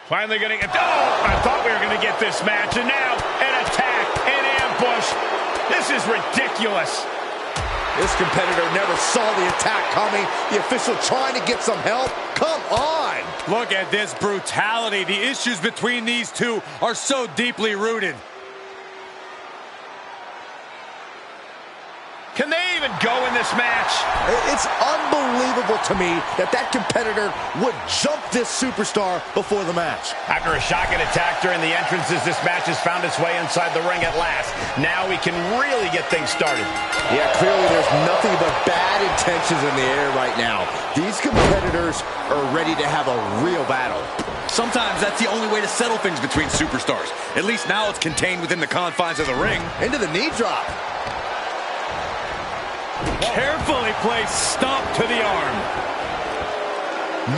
Finally getting it. Oh, I thought we were going to get this match, and now an attack, an ambush. This is ridiculous. This competitor never saw the attack coming. The official trying to get some help. Come on. Look at this brutality. The issues between these two are so deeply rooted. Can they even go in this match? It's unbelievable to me that that competitor would jump this superstar before the match. After a shocking attack during the entrances, this match has found its way inside the ring at last. Now we can really get things started. Yeah, clearly there's nothing but bad intentions in the air right now. These competitors are ready to have a real battle. Sometimes that's the only way to settle things between superstars. At least now it's contained within the confines of the ring. Into the knee drop. Carefully placed stomp to the arm.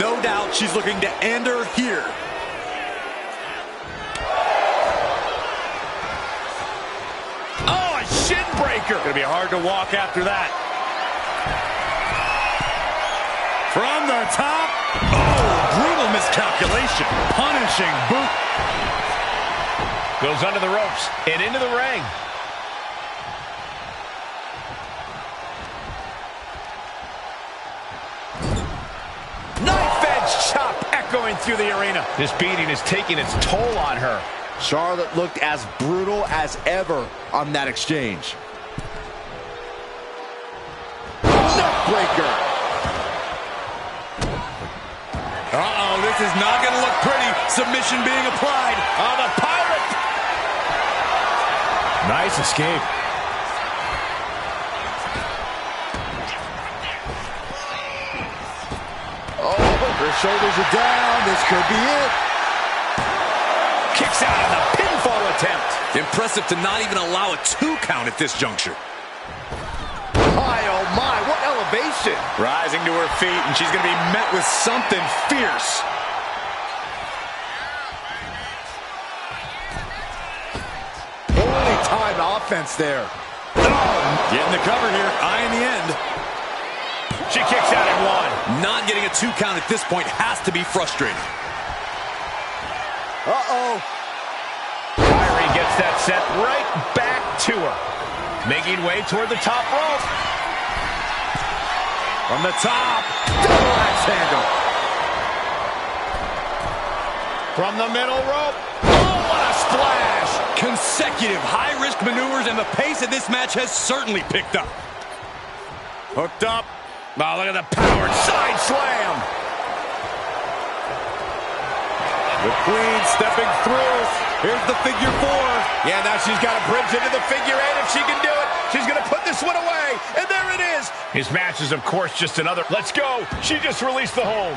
No doubt she's looking to end her here. Oh, a shin breaker. Gonna be hard to walk after that. From the top. Oh, brutal miscalculation. Punishing boot. Goes under the ropes and into the ring. Chop echoing through the arena. This beating is taking its toll on her. Charlotte looked as brutal as ever on that exchange. Neckbreaker. Uh-oh, this is not going to look pretty. Submission being applied. Oh, the pirate. Nice escape. Her shoulders are down. This could be it. Kicks out on the pinfall attempt. Impressive to not even allow a 2 count at this juncture. My, oh my, what elevation. Rising to her feet, and she's going to be met with something fierce. Holy time offense there. Getting the cover here, eye in the end. She kicks out at 1. Not getting a 2 count at this point has to be frustrating. Uh-oh. Kyrie gets that set right back to her. Making way toward the top rope. From the top. Double axe handle. From the middle rope. Oh, what a splash. Consecutive high-risk maneuvers, and the pace of this match has certainly picked up. Hooked up. Oh, look at the power side slam. The Queen stepping through. Here's the figure 4. Yeah, now she's got a bridge into the figure 8. If she can do it, she's going to put this one away. And there it is. His match is, of course, just another. Let's go. She just released the hold.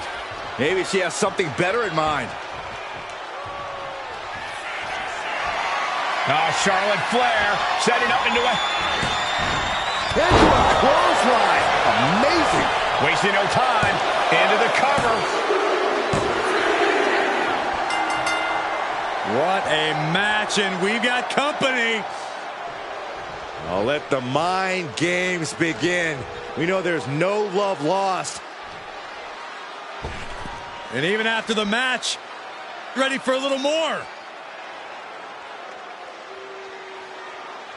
Maybe she has something better in mind. Oh, Charlotte Flair setting up into a clothesline. Amazing. Wasting no time. Into the cover. What a match, and we've got company. I'll let the mind games begin. We know there's no love lost. And even after the match, ready for a little more.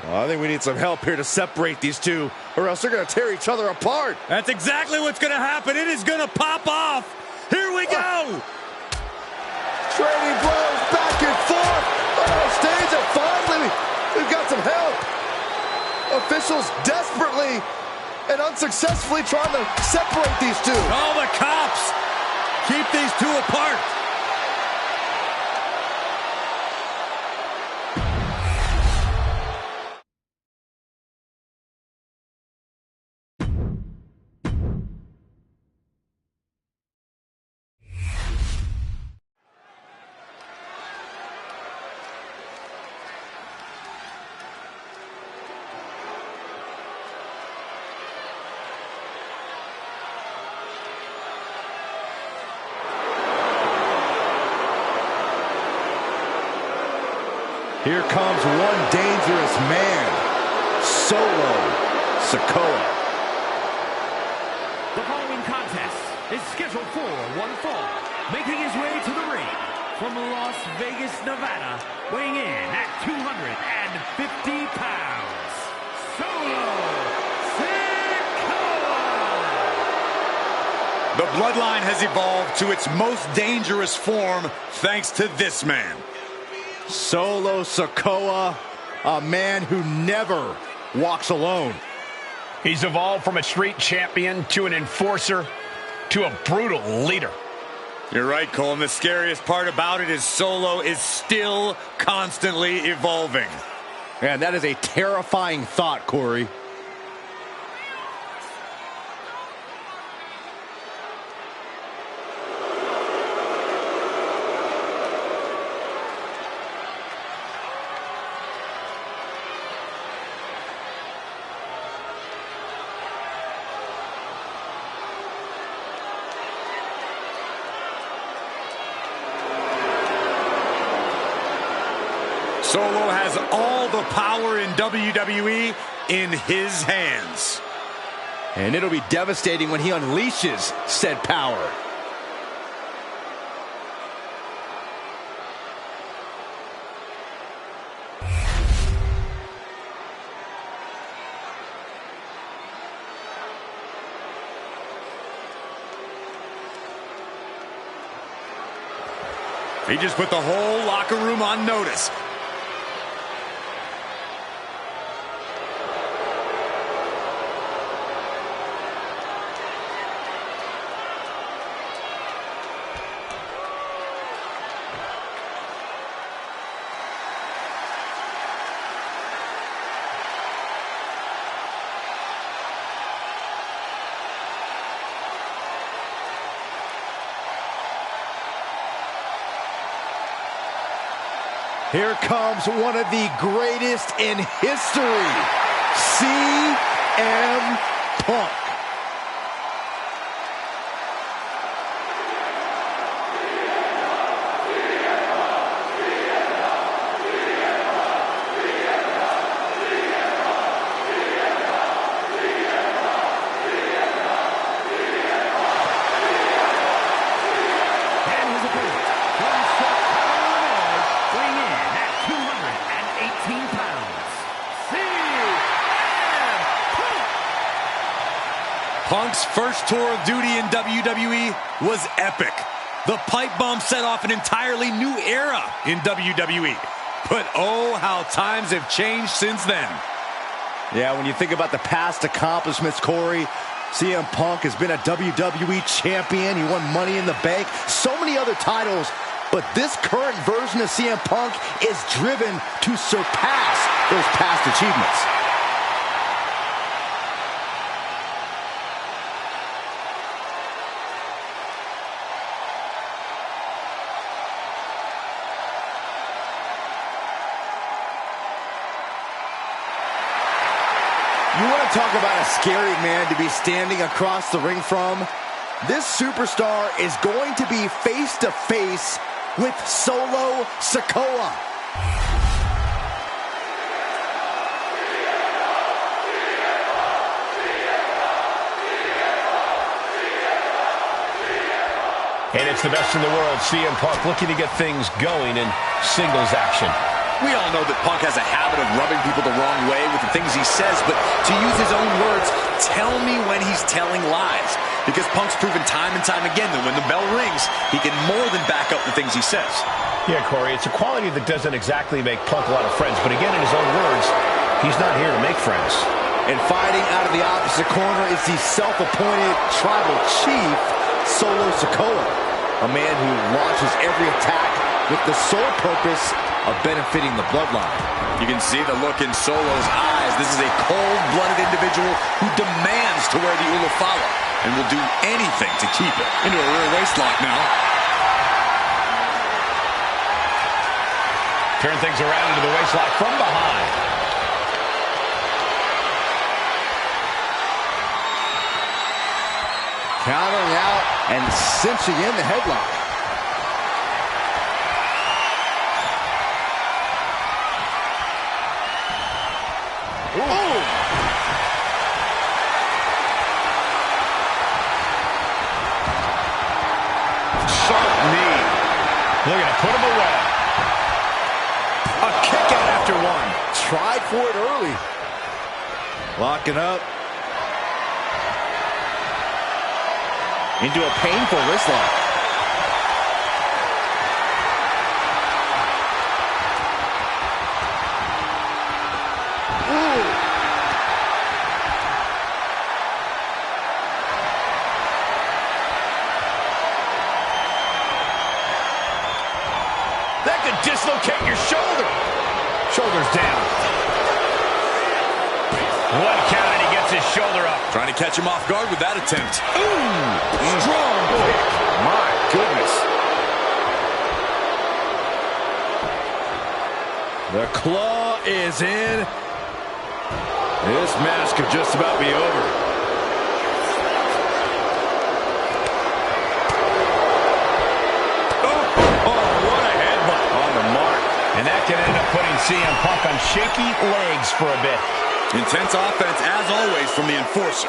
Well, I think we need some help here to separate these two, or else they're going to tear each other apart. That's exactly what's going to happen. It is going to pop off. Here we go. Trading blows back and forth. Oh, stage, and finally, we've got some help. Officials desperately and unsuccessfully trying to separate these two. Oh, the cops. Keep these two apart. Here comes one dangerous man, Solo Sikoa. The following contest is scheduled for one fall. Making his way to the ring from Las Vegas, Nevada, weighing in at 250 pounds, Solo Sikoa! The bloodline has evolved to its most dangerous form thanks to this man. Solo Sikoa, a man who never walks alone. He's evolved from a street champion to an enforcer to a brutal leader. You're right, Cole, and the scariest part about it is Solo is still constantly evolving. Man, that is a terrifying thought, Corey. Solo has all the power in WWE in his hands. And it'll be devastating when he unleashes said power. He just put the whole locker room on notice. Here comes one of the greatest in history, CM Punk. Punk's first tour of duty in WWE was epic. The pipe bomb set off an entirely new era in WWE. But oh, how times have changed since then. Yeah, when you think about the past accomplishments, Corey, CM Punk has been a WWE champion. He won Money in the Bank, so many other titles. But this current version of CM Punk is driven to surpass those past achievements. You want to talk about a scary man to be standing across the ring from? This superstar is going to be face-to-face with Solo Sikoa. And it's the best in the world, CM Punk looking to get things going in singles action. We all know that Punk has a habit of rubbing people the wrong way with the things he says, but to use his own words, tell me when he's telling lies. Because Punk's proven time and time again that when the bell rings, he can more than back up the things he says. Yeah, Corey, it's a quality that doesn't exactly make Punk a lot of friends, but again, in his own words, he's not here to make friends. And fighting out of the opposite corner is the self-appointed tribal chief, Solo Sikoa, a man who launches every attack with the sole purpose of benefiting the bloodline. You can see the look in Solo's eyes. This is a cold-blooded individual who demands to wear the Ulufala and will do anything to keep it. Into a rear waistlock now. Turn things around into the waistlock from behind. Countering out and cinching in the headlock. Ooh. Sharp knee. Looking to put him away. A kick out after one. Tried for it early. Locking up. Into a painful wrist lock. Ooh. That could dislocate your shoulder. Shoulders down. One count and he gets his shoulder up. Trying to catch him off guard with that attempt. Ooh, strong kick. My goodness. The claw is in. This match could just about be over. What a headbutt. On the mark. And that can end up putting CM Punk on shaky legs for a bit. Intense offense, as always, from the enforcer.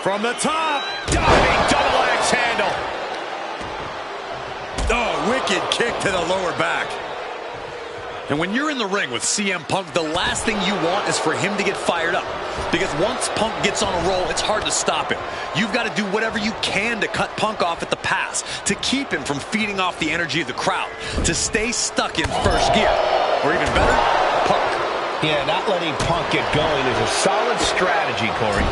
From the top. Diving double axe handle. Oh, wicked kick to the lower back. And when you're in the ring with CM Punk, the last thing you want is for him to get fired up. Because once Punk gets on a roll, it's hard to stop him. You've got to do whatever you can to cut Punk off at the pass, to keep him from feeding off the energy of the crowd, to stay stuck in first gear. Or even better, Punk. Yeah, not letting Punk get going is a solid strategy, Corey.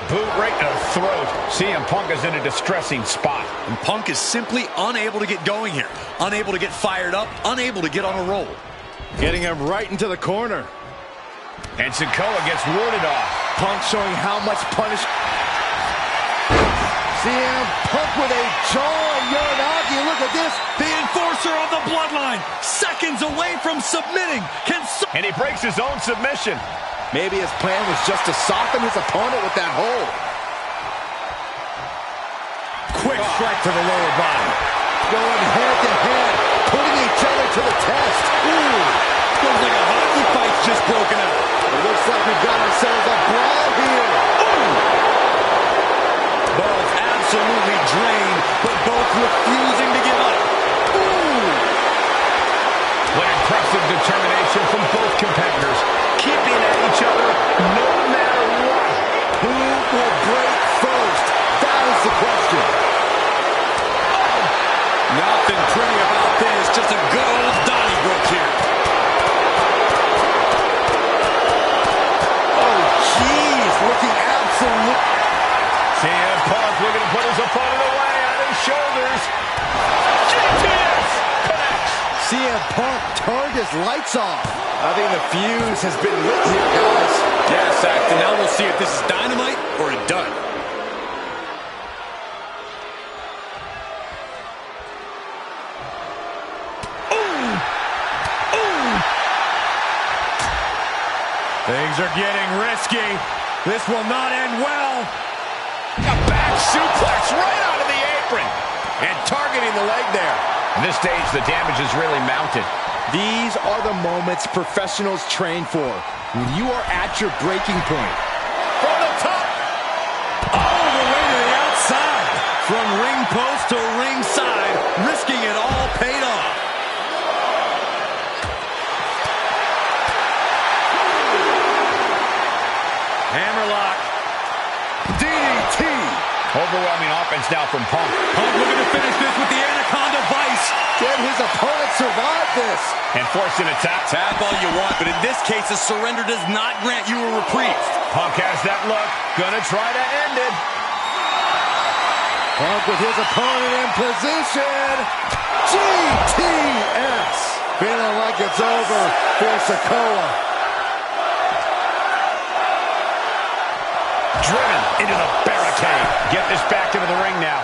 Boot right in the throat. CM Punk is in a distressing spot. And Punk is simply unable to get going here. Unable to get fired up. Unable to get on a roll. Getting him right into the corner. And Sikoa gets warded off. Punk showing how much punish. CM Punk with a jaw Uranagi. Look at this. The enforcer of the bloodline. Seconds away from submitting. And he breaks his own submission. Maybe his plan was just to soften his opponent with that hold. Quick strike to the lower body. Going head to head, putting each other to the test. Ooh, Looks like a hockey fight's just broken out. it looks like we've got ourselves a brawl here. Both absolutely drained, but both refusing to give up. What impressive determination from both competitors. Keeping at each other no matter what. Who will break first? That is the question. Nothing pretty about this, just a good old Donnybrook here. Oh, jeez, looking absolute. CM Punk looking to put his opponent away on his shoulders. GTS connects. CM Punk turned his lights off. I think the fuse has been lit here, guys. Yes, Acton. Now we'll see if this is dynamite or a dud. Things are getting risky. This will not end well. A back suplex right onto the apron. And targeting the leg there. At this stage, the damage is really mounted. These are the moments professionals train for. When you are at your breaking point. From the top. All the way to the outside. From ring post to ringside. Risking it all paid off. Hammerlock. DDT. Overwhelming offense now from Punk. Punk looking to finish this with the Anaconda Vice. Can his opponent survive this? And forcing a tap. Tap all you want, but in this case, a surrender does not grant you a reprieve. Punk has that look. Gonna try to end it. Punk with his opponent in position. GTS. Feeling like it's over for Sikoa. Driven into the barricade. Get this back into the ring now.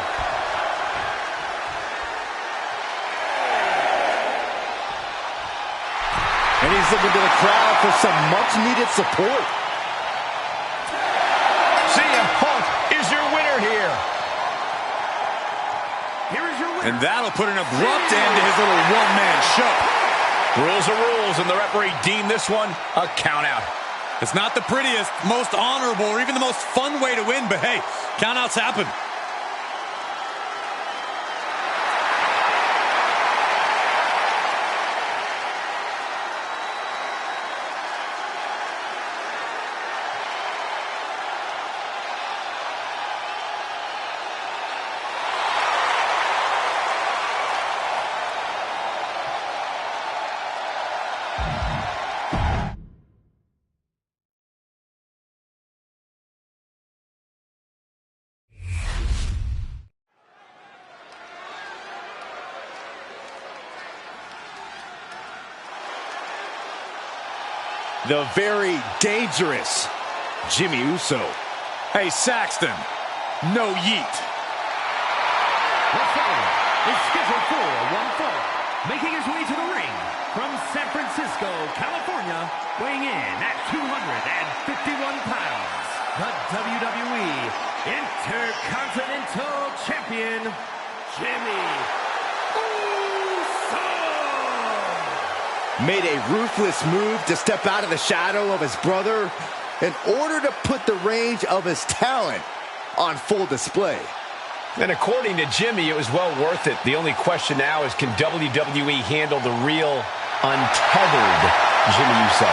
And he's looking to the crowd for some much-needed support. CM Punk is your winner here. Here is your winner. And that'll put an abrupt end to his little one-man show. Rules are rules, and the referee deemed this one a count-out. It's not the prettiest, most honorable, or even the most fun way to win, but hey, countouts happen. the very dangerous Jimmy Uso. Hey, Saxton, no yeet. The following is scheduled for one fall, making his way to the ring from San Francisco, California, weighing in at 251 pounds, the WWE Intercontinental Champion, Jimmy Uso. Made a ruthless move to step out of the shadow of his brother in order to put the range of his talent on full display. And according to Jimmy, it was well worth it. The only question now is, can WWE handle the real, untethered Jimmy Uso?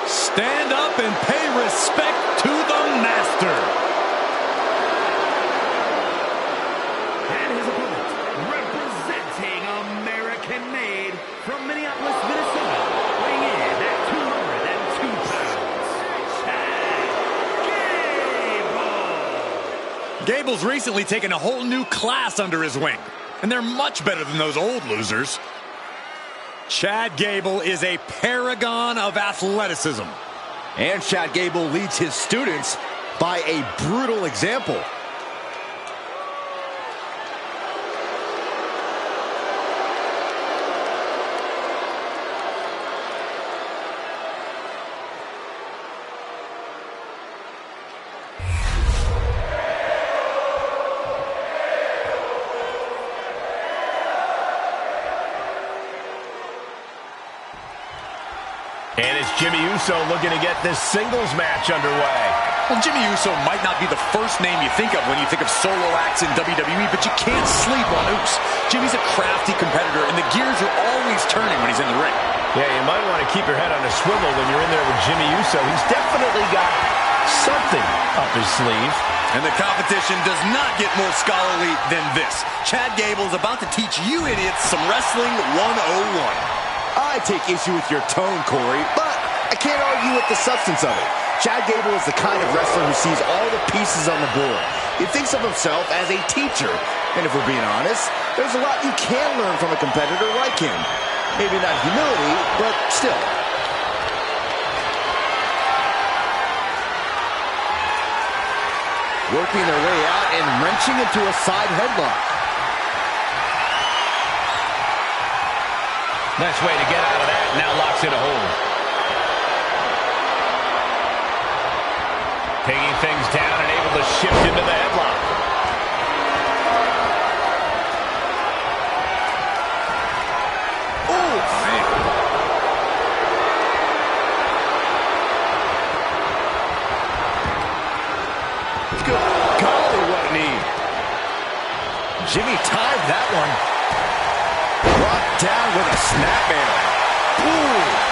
Stand up and pay respect to the master. And his opponent, representing American-made from Minneapolis, Minnesota, weighing in at 202 pounds, Chad Gable. Gable's recently taken a whole new class under his wing, and they're much better than those old losers. Chad Gable is a paragon of athleticism. And Chad Gable leads his students by a brutal example. And it's Jimmy Uso looking to get this singles match underway. Well, Jimmy Uso might not be the first name you think of when you think of solo acts in WWE, but you can't sleep on Uso. Jimmy's a crafty competitor, and the gears are always turning when he's in the ring. Yeah, you might want to keep your head on a swivel when you're in there with Jimmy Uso. He's definitely got something up his sleeve. And the competition does not get more scholarly than this. Chad Gable is about to teach you idiots some Wrestling 101. I take issue with your tone, Corey, but I can't argue with the substance of it. Chad Gable is the kind of wrestler who sees all the pieces on the board. He thinks of himself as a teacher. And if we're being honest, there's a lot you can learn from a competitor like him. Maybe not humility, but still. Working their way out and wrenching into a side headlock. Nice way to get out of that. Now locks in a hold. Taking things down and able to shift into the headlock. Oh, man. Good golly, what a knee. Jimmy timed that one. Brought down with a snapmare. Ooh.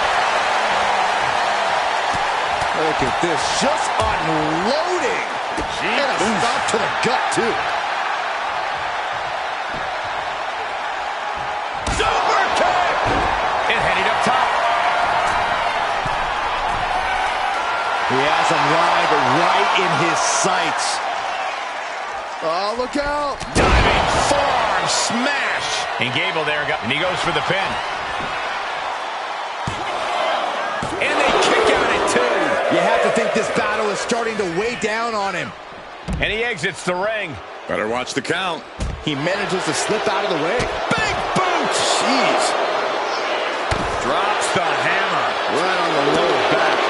Look at this, just unloading. And a stop to the gut, too. Super kick! And heading up top. He has him lined right in his sights. Oh, look out. Diving forearm smash. And Gable there, and he goes for the pin. And they kick out at two. You have to think this battle is starting to weigh down on him. And he exits the ring. Better watch the count. He manages to slip out of the way. Big boot! Jeez. Drops the hammer. Right on the lower back.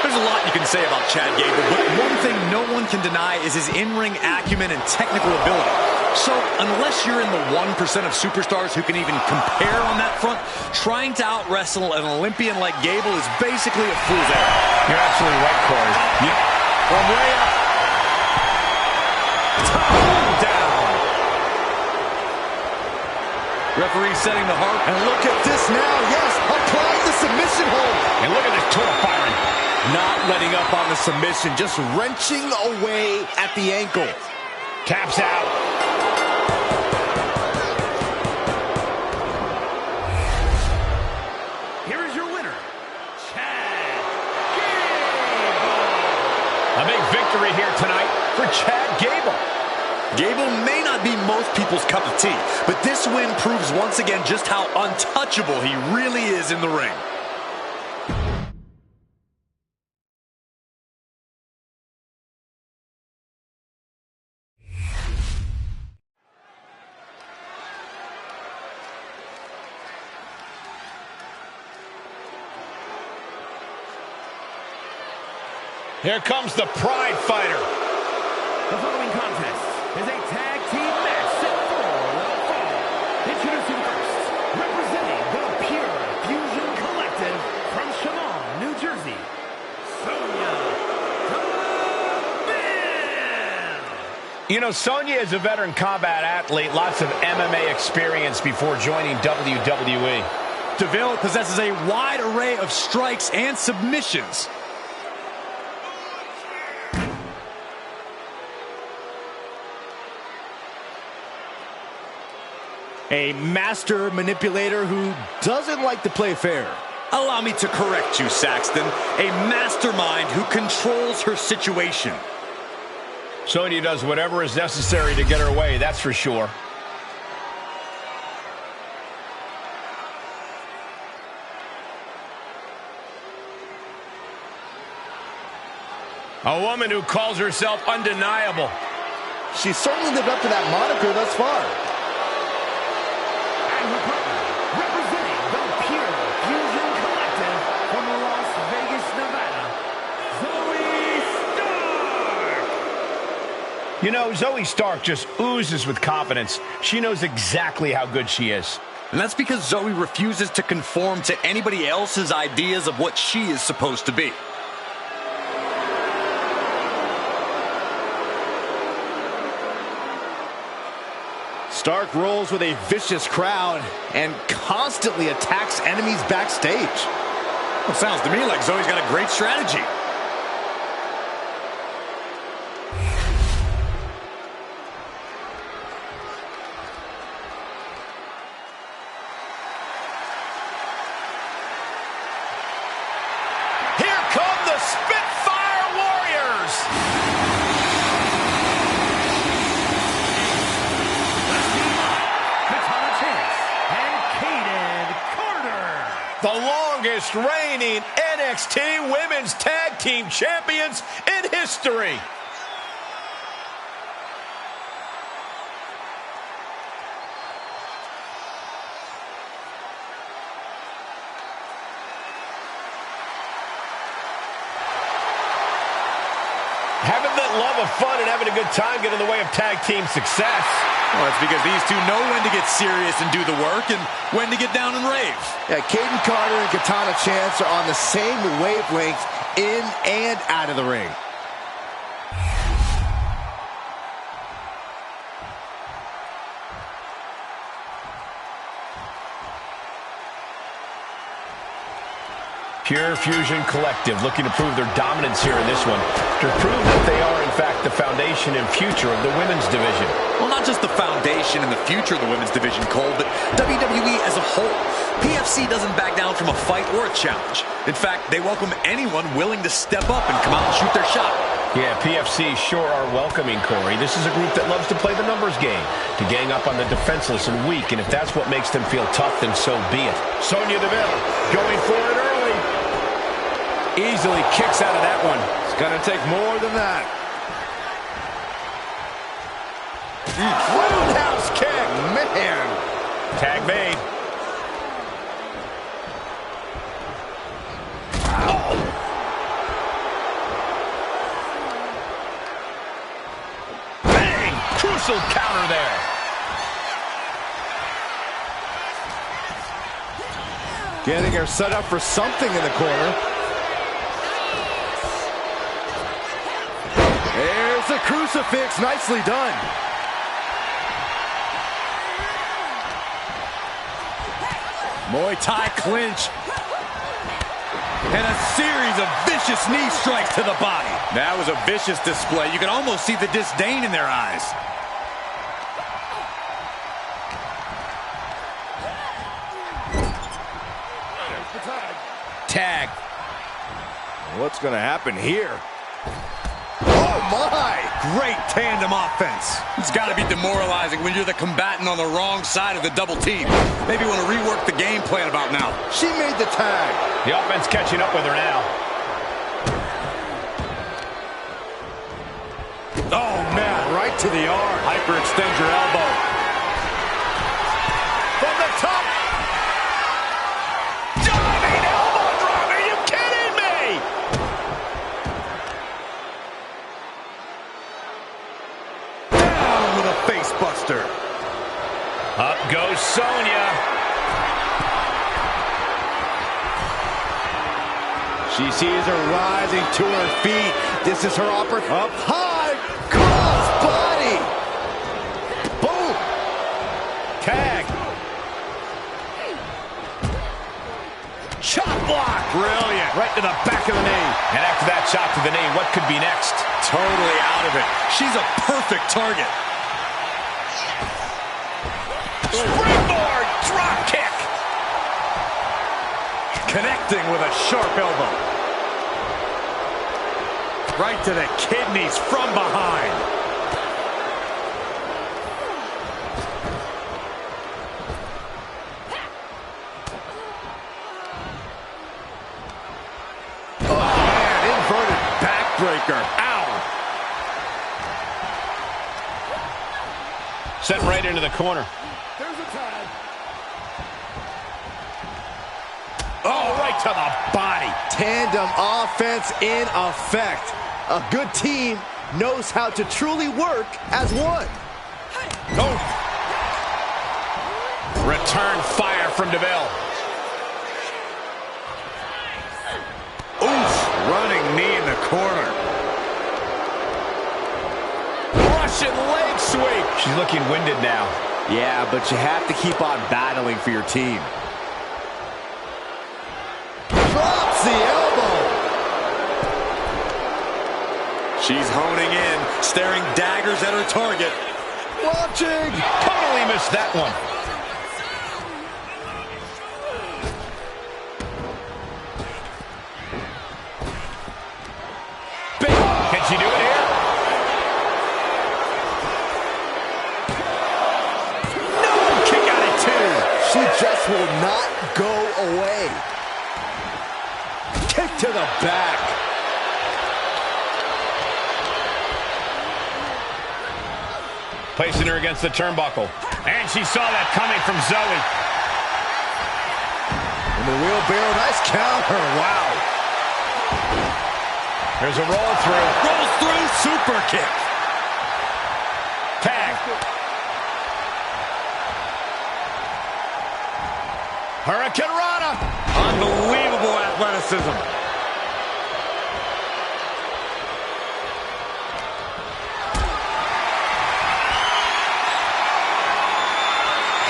There's a lot you can say about Chad Gable, but one thing no one can deny is his in-ring acumen and technical ability. So, unless you're in the 1% of superstars who can even compare on that front, trying to out-wrestle an Olympian like Gable is basically a fool's errand. You're absolutely right, Corey. Yeah. From way up. Top down. Referee setting the heart. And look at this now. Yes, applying the submission hold. And look at this turtle firing. Not letting up on the submission, just wrenching away at the ankle. Taps out. Here is your winner, Chad A big victory here tonight for Chad Gable. Gable may not be most people's cup of tea, but this win proves once again just how untouchable he really is in the ring. Here comes the Pride Fighter. The following contest is a tag team match set for one fall. Introducing first, representing the Pure Fusion Collective from Chemung, New Jersey, Sonya Deville. You know, Sonya is a veteran combat athlete, lots of MMA experience before joining WWE. Deville possesses a wide array of strikes and submissions. A master manipulator who doesn't like to play fair. Allow me to correct you, Saxton. A mastermind who controls her situation. Sonya does whatever is necessary to get her way, that's for sure. A woman who calls herself undeniable. She's certainly lived up to that moniker thus far. And her partner, representing the Pure Fusion Collective from Las Vegas, Nevada, Zoe Stark. You know, Zoe Stark just oozes with confidence. She knows exactly how good she is. And that's because Zoe refuses to conform to anybody else's ideas of what she is supposed to be. Stark rolls with a vicious crowd and constantly attacks enemies backstage. Well, sounds to me like Zoe's got a great strategy. Here come the Spitfire Warriors! The longest reigning NXT Women's Tag Team Champions in history. Having that love of fun and having a good time get in the way of tag team success. Well, it's because these two know when to get serious and do the work and when to get down and rave. Yeah, Caden Carter and Katana Chance are on the same wavelength in and out of the ring. Pure Fusion Collective looking to prove their dominance here in this one. To prove that they are, in fact, the foundation and future of the women's division. Well, not just the foundation and the future of the women's division, Cole, but WWE as a whole. PFC doesn't back down from a fight or a challenge. In fact, they welcome anyone willing to step up and come out and shoot their shot. Yeah, PFC sure are welcoming, Corey. This is a group that loves to play the numbers game, to gang up on the defenseless and weak, and if that's what makes them feel tough, then so be it. Sonya Deville going for it early. Easily kicks out of that one. It's gonna take more than that. Roundhouse kick. Man. Tag made. Bang! Crucial counter there. Getting her set up for something in the corner. There's the crucifix. Nicely done. Muay Thai clinch. And a series of vicious knee strikes to the body. That was a vicious display. You can almost see the disdain in their eyes. Tag. What's going to happen here? Oh, my! Great tandem offense. It's got to be demoralizing when you're the combatant on the wrong side of the double team. Maybe want to rework the game plan about now. She made the tag. The offense catching up with her now. Oh, man, right to the arm. Hyperextend your elbow. From the top. Diving elbow drop. Are you kidding me? Down with a face buster. Up goes Sonya. She sees her rising to her feet. This is her opportunity. Up high. Cross body. Boom. Tag. Chop block. Brilliant. Right to the back of the knee. And after that shot to the knee, what could be next? Totally out of it. She's a perfect target. Springboard drop kick. Connecting with a sharp elbow. Right to the kidneys from behind. Oh, man, inverted backbreaker. Ow. Sent right into the corner. There's a tag. Oh, right to the body. Tandem offense in effect. A good team knows how to truly work as one. Oh. Return fire from DeVille. Oof, running knee in the corner. Russian leg sweep. She's looking winded now. Yeah, but you have to keep on battling for your team. Drops the elbow. She's honing in, staring daggers at her target. Launching. Totally missed that one. Big. Can she do it here? No, kick out at two. She just will not go away. Kick to the back. Placing her against the turnbuckle. And she saw that coming from Zoe. And the wheelbarrow, nice counter. Wow. There's a roll through. Rolls through, super kick. Tag. Hurricane Rana. Unbelievable athleticism.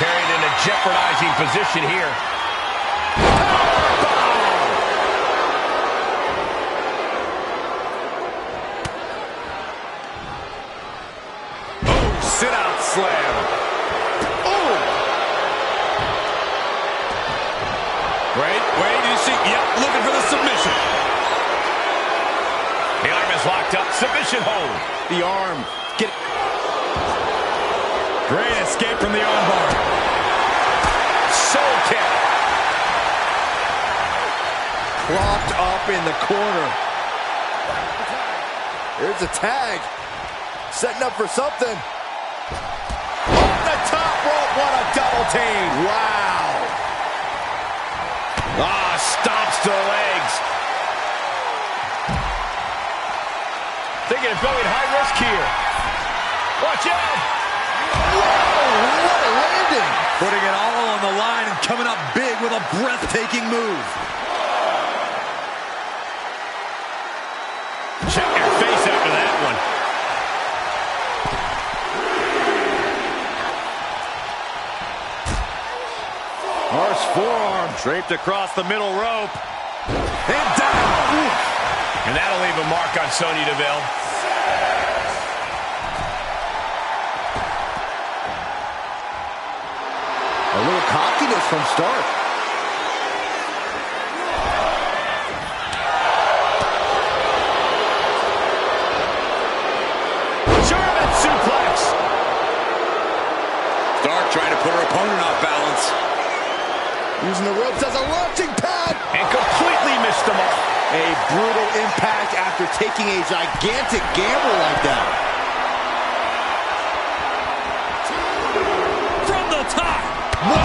Carried in a jeopardizing position here. Oh, sit-out slam. Oh. Wait, you see? Yep, looking for the submission. The arm is locked up. Submission hold. The arm. Get. Great escape from the armbar. Soul kick. Propped up in the corner. There's a tag. Setting up for something. Off the top rope. What a double team. Wow. Ah, stomps to the legs. Thinking of going high risk here. Watch out. Whoa, what a landing. Putting it all on the line and coming up big with a breathtaking move. Check your face after that one. Harsh forearm. Draped across the middle rope. And down. And that'll leave a mark on Sonya Deville. A little cockiness from start. German suplex. Stark trying to put her opponent off balance. Using the ropes as a launching pad. And completely missed the mark. A brutal impact after taking a gigantic gamble like that. From the top. Whoa,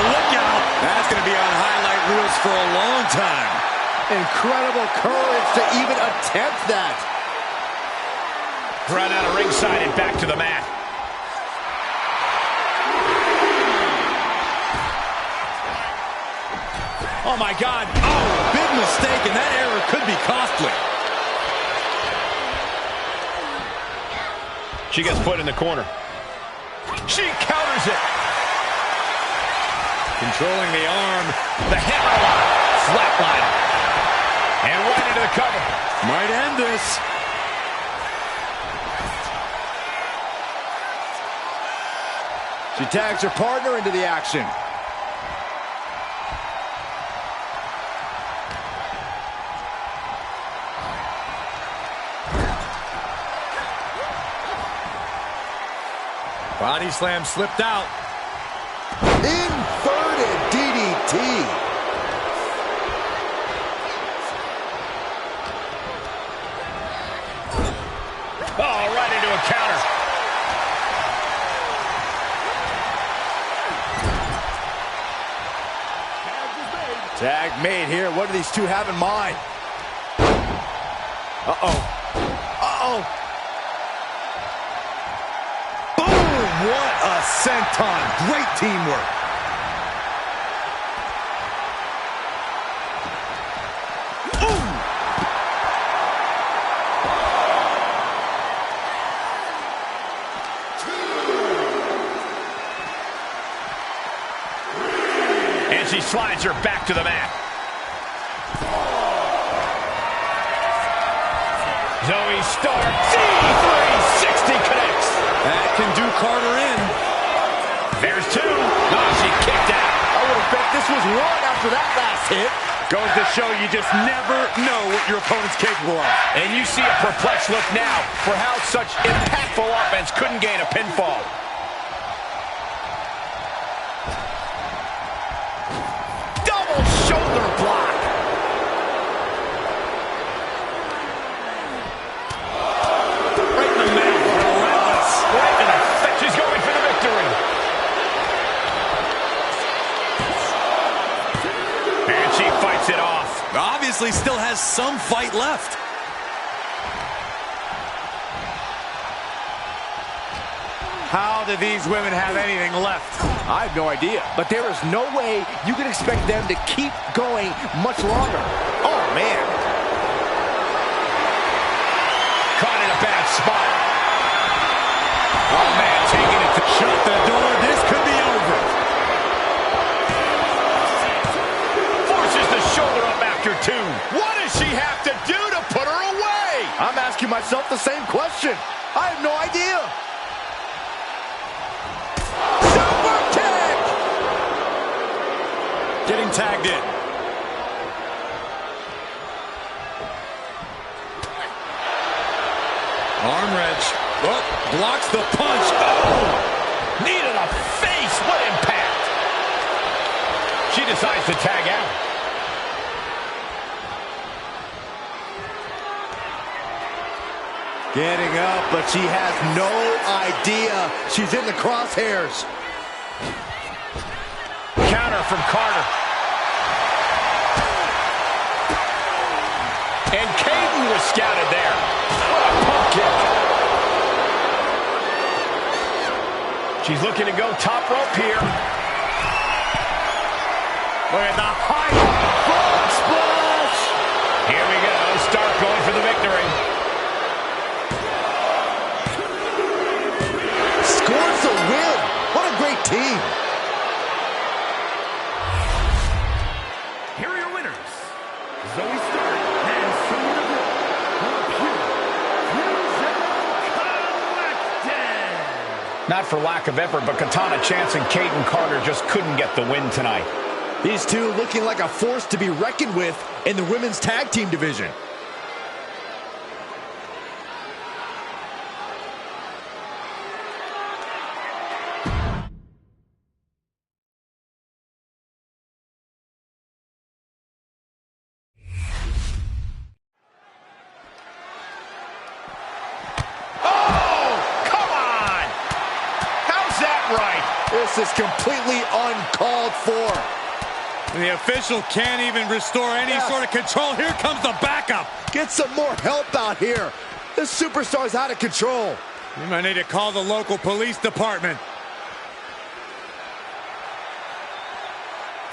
look out. That's going to be on highlight reels for a long time. Incredible courage to even attempt that. Run out of ringside and back to the mat. Oh, my God. Oh, big mistake, and that error could be costly. She gets put in the corner. She counters it. Controlling the arm. The hammerlock. Flatline. And right into the cover. Might end this. She tags her partner into the action. Body slam slipped out. Inverted DDT. Oh, right into a counter. Tag made here. What do these two have in mind? Uh-oh. Uh-oh. Boom! What a senton. Great teamwork. Ooh! And she slides her back to the mat. Zoe Stark. C360 connects. That can do Carter in. There's two. Oh, she kicked out. I would have bet this was one after that last hit. Goes to show you just never know what your opponent's capable of. And you see a perplexed look now for how such impactful offense couldn't gain a pinfall. Double shoulder block. Right in the middle. Relentless. Right in the face. She's going for the victory. And she fights it off. Obviously still has some fight left. How do these women have anything left? I have no idea, but there is no way you can expect them to keep going much longer. Oh, man. Caught in a bad spot. Oh, man, taking it to shut the door. This could be over. Forces the shoulder up after two. What does she have to do to put her away? I'm asking myself the same question. I have no idea. Super kick! Getting tagged in. Arm wrench. Oh, blocks the punch. Oh! Knee to the face. What impact! She decides to tag out. Getting up, but she has no idea she's in the crosshairs. Counter from Carter. And Caden was scouted there. What a pump kick. She's looking to go top rope here. Look at the high frog splash. Here we go. Stark going for the victory. Scores the win. What a great team. Here are your winners, Not for lack of effort, but Katana Chance and Kaden Carter just couldn't get the win tonight. These two looking like a force to be reckoned with in the women's tag team division. This is completely uncalled for. The official can't even restore any sort of control. Here comes the backup. Get some more help out here. This superstar's out of control. You might need to call the local police department.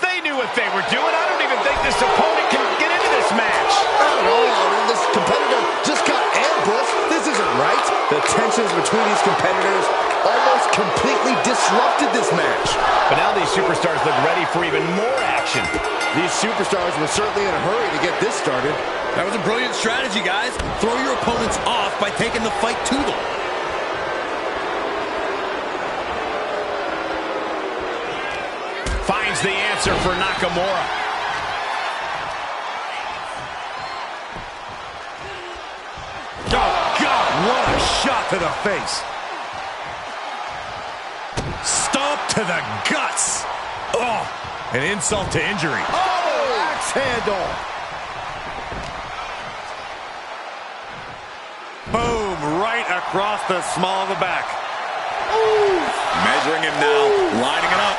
They knew what they were doing. I don't even think this opponent can get into this match. Not at all. This competitor just got ambushed. This isn't right. The tensions between these competitors almost completely disrupted this match. But now these superstars look ready for even more action. These superstars were certainly in a hurry to get this started. That was a brilliant strategy, guys. Throw your opponents off by taking the fight to them. Finds the answer for Nakamura. Oh, God, what a shot to the face. Stomp to the guts. Oh, an insult to injury. Oh, axe handle. Boom, right across the small of the back. Ooh. Measuring him now, lining it up.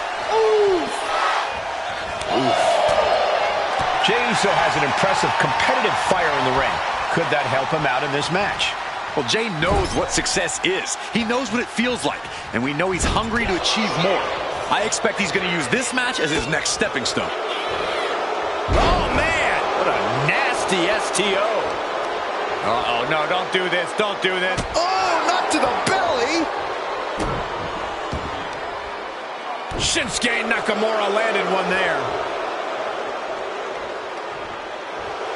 Jey Uso has an impressive competitive fire in the ring. Could that help him out in this match? Well, Jey knows what success is. He knows what it feels like, and we know he's hungry to achieve more. I expect he's going to use this match as his next stepping stone. Oh, man! What a nasty STO. Uh-oh, no, don't do this, don't do this. Oh, not to the belly! Shinsuke Nakamura landed one there.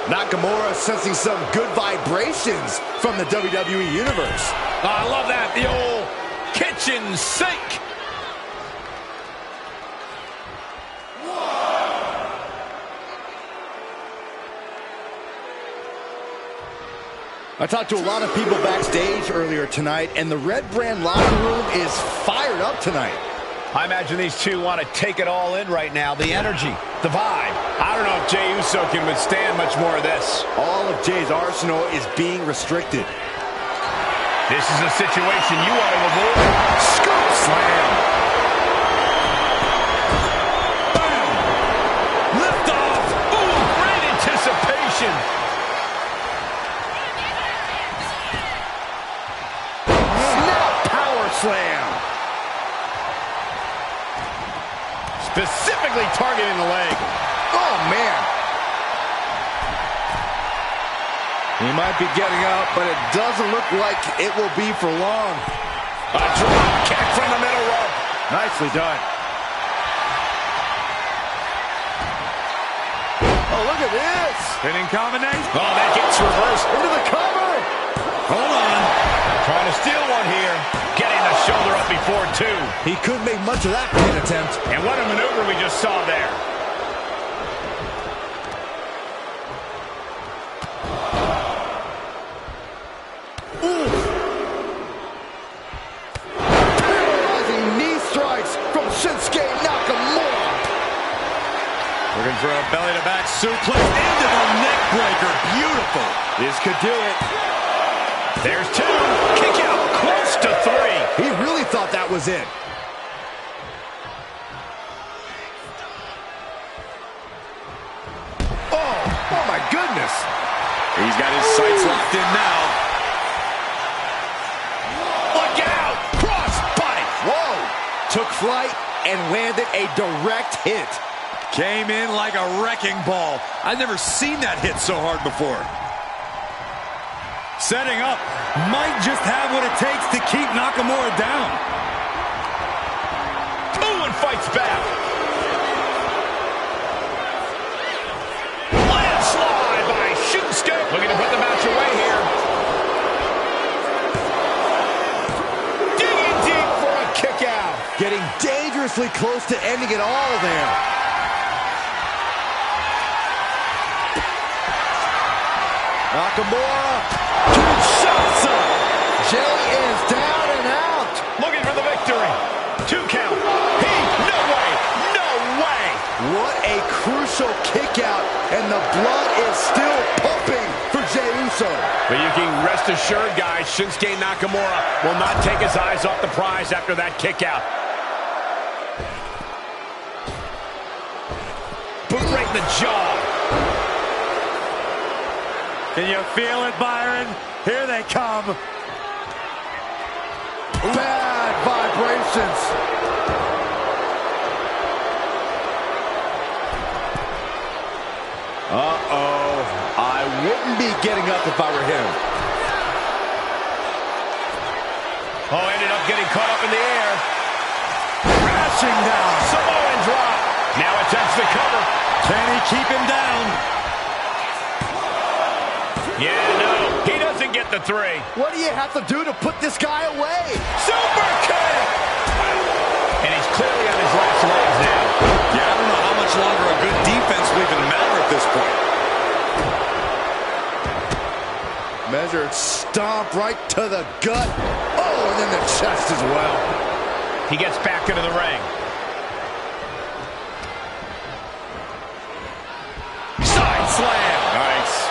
Nakamura sensing some good vibrations from the WWE Universe. Oh, I love that, the old kitchen sink. I talked to a lot of people backstage earlier tonight, and the Red Brand locker room is fired up tonight. I imagine these two want to take it all in right now. The energy, the vibe. I don't know if Jey Uso can withstand much more of this. All of Jey's arsenal is being restricted. This is a situation you want to avoid. Scoop slam. Boom. Lift off. Ooh, great anticipation. Snap power slam. Specifically targeting the leg. Oh, man. He might be getting up, but it doesn't look like it will be for long. A drop kick from the middle rope. Nicely done. Oh, look at this. Pinning combination. Oh, that gets reversed. Into the cover. Hold on. Trying to steal one here. Getting the shoulder up before two. He couldn't make much of that pin attempt. And what a maneuver we just saw there. Paralyzing knee strikes from Shinsuke Nakamura. Looking for a belly-to-back suplex into the neck breaker. Beautiful. This could do it. There's two. Kick out close to three. He really thought that was it. Oh my goodness. He's got his sights locked in now. Look out. Cross body. Whoa. Took flight and landed a direct hit. Came in like a wrecking ball. I've never seen that hit so hard before. Setting up. Might just have what it takes to keep Nakamura down. Oh, and fights back. Landslide by Shinsuke. Looking to put the match away here. Digging deep for a getting dangerously close to ending it all there. Nakamura, Kinshasa. Jay is down and out. Looking for the victory. 2 count. No way. No way. What a crucial kick out, and the blood is still pumping for Jey Uso. But you can rest assured, guys, Shinsuke Nakamura will not take his eyes off the prize after that kick out. Boot right in the jaw. Can you feel it, Byron? Here they come. Bad vibrations. Uh-oh. I wouldn't be getting up if I were him. Oh, ended up getting caught up in the air. Crashing down. Samoan drop. Now attempts to cover. Can he keep him down? Yeah, no, he doesn't get the 3. What do you have to do to put this guy away? Super kick! And he's clearly on his last legs now. Yeah, I don't know how much longer a good defense will even matter at this point. Measured stomp right to the gut. Oh, and then the chest as well. He gets back into the ring. Side slam. Nice.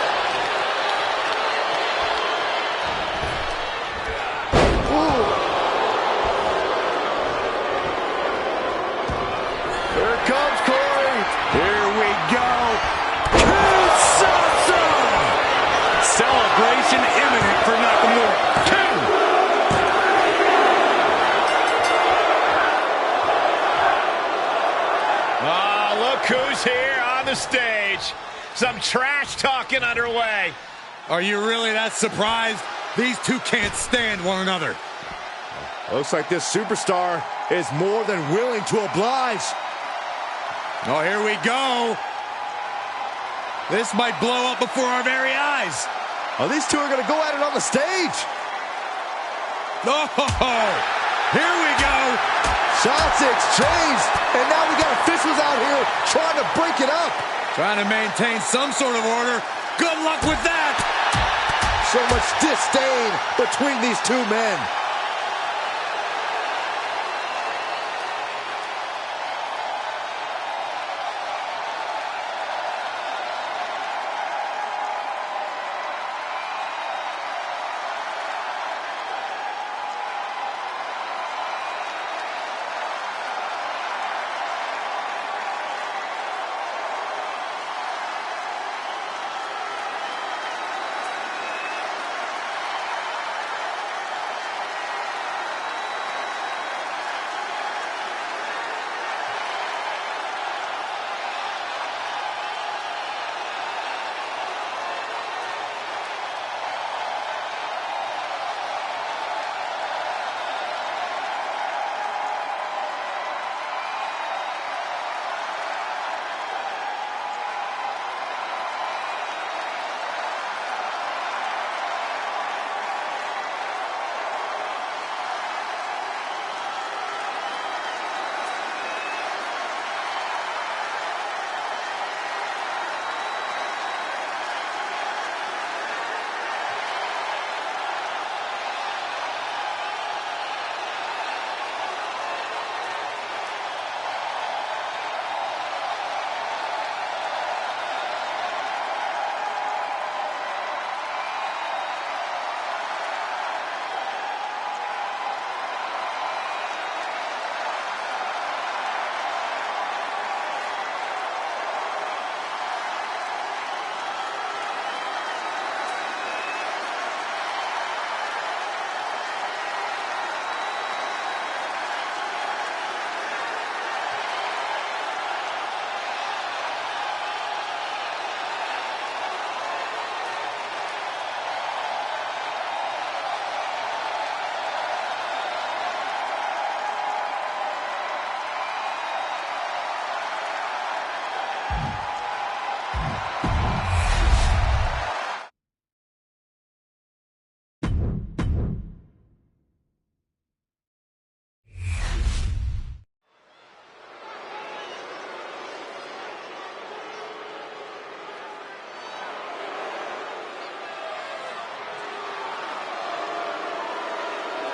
Here it comes, Corey. Here we go. Kinshasa! Celebration imminent for Nakamura. 2. Ah, look who's here on the stage. Some trash talking underway. Are you really that surprised? These two can't stand one another. Looks like this superstar is more than willing to oblige. Oh, here we go. This might blow up before our very eyes. Oh, these two are going to go at it on the stage. Oh, here we go. Shots exchanged, and now we got officials out here trying to break it up. Trying to maintain some sort of order. Good luck with that. So much disdain between these two men.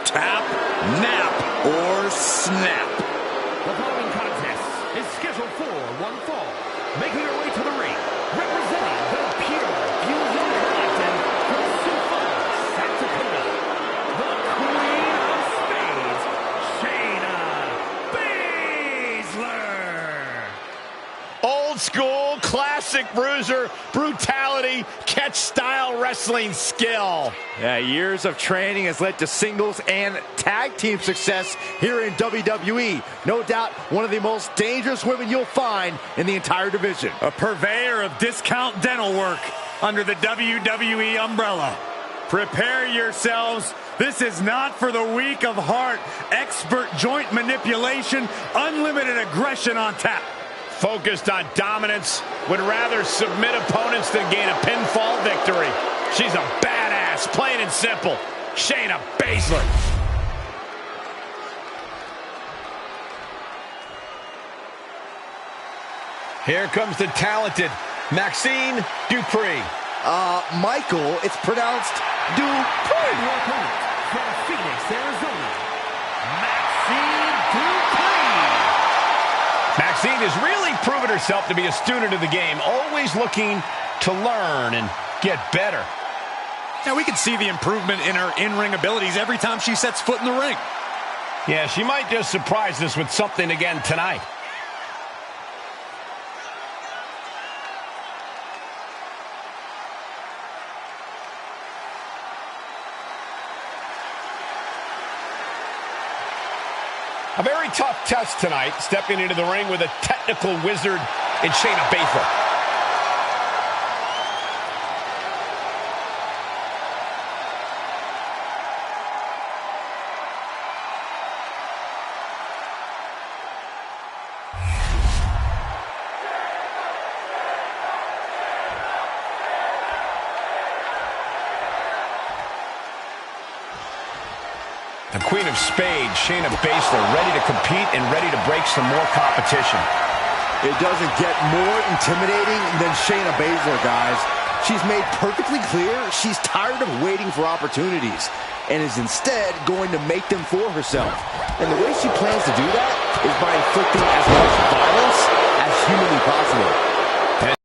tap, nap, or snap. The following contest is scheduled for one fall. Making her way to the ring, representing the Pure Fusion Collective from Sioux Falls, South Dakota, the Queen of Spades, Shayna Baszler. Old school, classic bruiser, brutality, catch-style wrestling skill. Yeah, years of training has led to singles and tag team success here in WWE. No doubt one of the most dangerous women you'll find in the entire division. A purveyor of discount dental work under the WWE umbrella. Prepare yourselves. This is not for the weak of heart. Expert joint manipulation, unlimited aggression on tap. Focused on dominance, would rather submit opponents than gain a pinfall victory. She's a badass, plain and simple. Shayna Baszler. Here comes the talented Maxine Dupree. Michael, it's pronounced Dupree. Your opponent from Phoenix, Arizona, Maxine Dupree. Maxine has really proven herself to be a student of the game, always looking to learn and get better. Now we can see the improvement in her in-ring abilities every time she sets foot in the ring. Yeah, she might just surprise us with something again tonight. A very tough test tonight, stepping into the ring with a technical wizard in Shayna Baszler. The Queen of Spades, Shayna Baszler, ready to compete and ready to break some more competition. It doesn't get more intimidating than Shayna Baszler, guys. She's made perfectly clear she's tired of waiting for opportunities and is instead going to make them for herself. And the way she plans to do that is by inflicting as much violence as humanly possible. And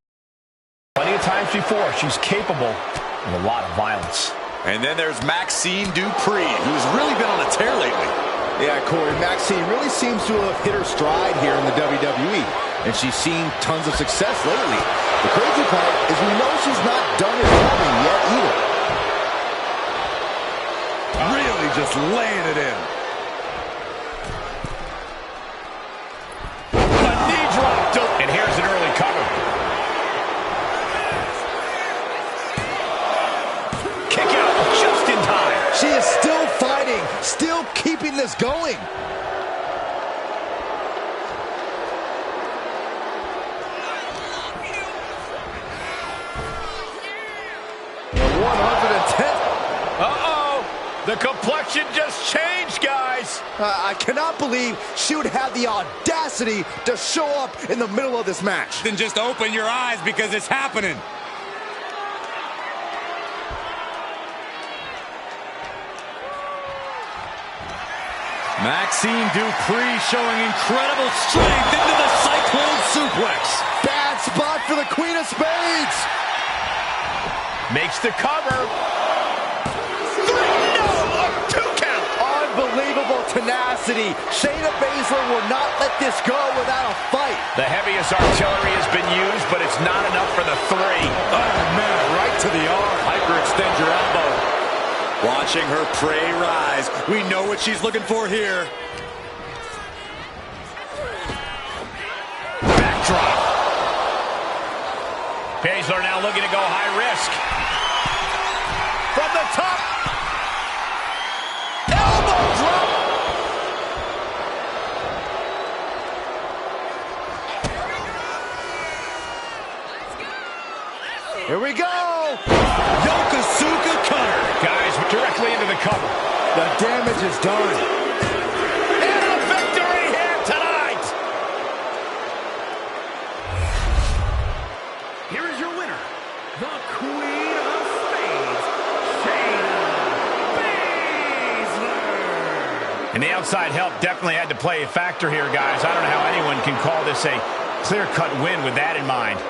plenty of times before, she's capable of a lot of violence. And then there's Maxine Dupree, who's really been on a tear lately. Yeah, Corey, Maxine really seems to have hit her stride here in the WWE, and she's seen tons of success lately. The crazy part is we know she's not done evolving yet either. Really just laying it in. A knee drop, and here's an early cover. Kick out just in time. She is still fighting, still keeping this going. The complexion just changed, guys. I cannot believe she would have the audacity to show up in the middle of this match. Then just open your eyes because it's happening. Maxine Dupree showing incredible strength into the Cyclone Suplex. Bad spot for the Queen of Spades. Makes the cover. Unbelievable tenacity. Shayna Baszler will not let this go without a fight. The heaviest artillery has been used, but it's not enough for the three. Oh, man, right to the arm. Hyperextend your elbow. Watching her prey rise. We know what she's looking for here. Backdrop. Baszler now looking to go high risk. From the top. Elbow drop. Here we go. Yokosuka cutter. Guys, directly into the cover. The damage is done. And a victory here tonight. Here is your winner, the Queen of Spades, Shayna Baszler. outside help definitely had to play a factor here, guys. I don't know how anyone can call this a clear-cut win with that in mind.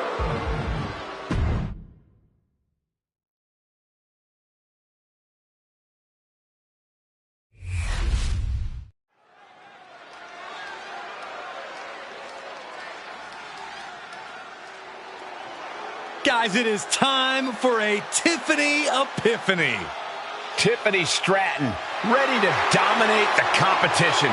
Guys, it is time for a Tiffany Epiphany. Tiffany Stratton, ready to dominate the competition.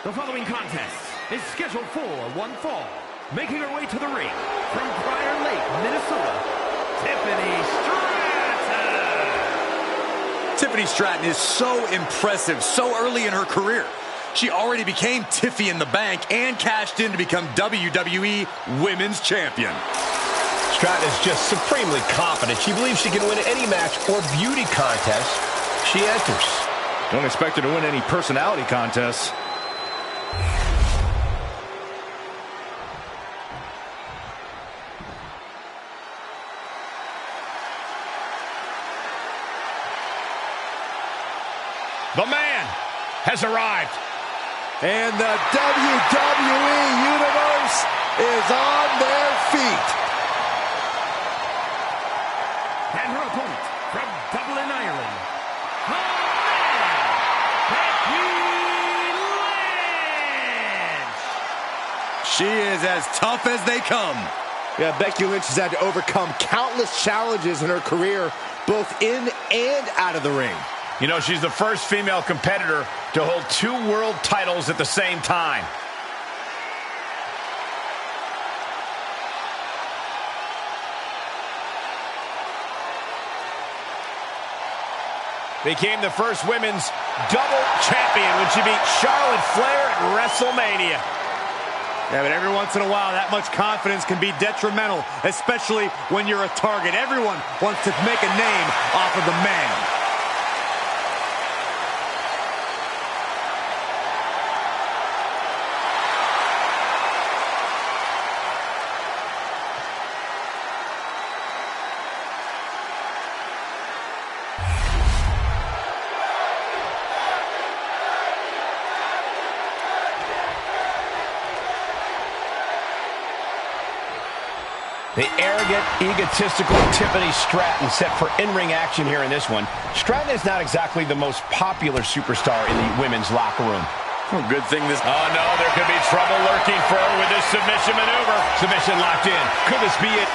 The following contest is scheduled for one fall. Making her way to the ring from Prior Lake, Minnesota, Tiffany Stratton. Tiffany Stratton is so impressive so early in her career. She already became Tiffy in the Bank and cashed in to become WWE Women's Champion. Stratton is just supremely confident. She believes she can win any match or beauty contest she enters. Don't expect her to win any personality contests. The man has arrived. And the WWE Universe is on their feet. And her opponent from Dublin, Ireland, the man, Becky Lynch. She is as tough as they come. Yeah, Becky Lynch has had to overcome countless challenges in her career, both in and out of the ring. You know, she's the first female competitor to hold 2 world titles at the same time. Became the first women's double champion when she beat Charlotte Flair at WrestleMania. Yeah, but every once in a while, that much confidence can be detrimental, especially when you're a target. Everyone wants to make a name off of the man. The arrogant, egotistical Tiffany Stratton set for in-ring action here in this one. Stratton is not exactly the most popular superstar in the women's locker room. Oh, good thing this... Oh, no, there could be trouble lurking for her with this submission maneuver. Submission locked in. Could this be it?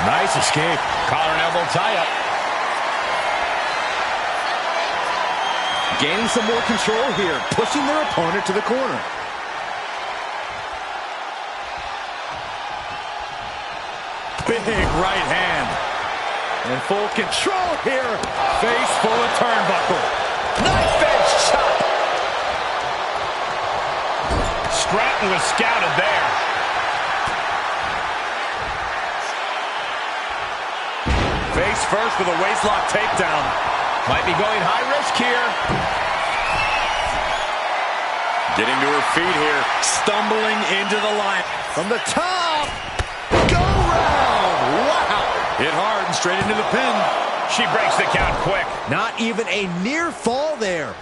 Nice escape. Collar and elbow tie-up. Gaining some more control here, pushing their opponent to the corner. Big right hand. In full control here. Face full of turnbuckle. Knife edge chop. Stratton was scouted there. Face first with a waistlock takedown. Might be going high risk here. Getting to her feet here. Stumbling into the line. From the top. Go round. Wow. Hit hard and straight into the pin. She breaks the count quick. Not even a near fall there.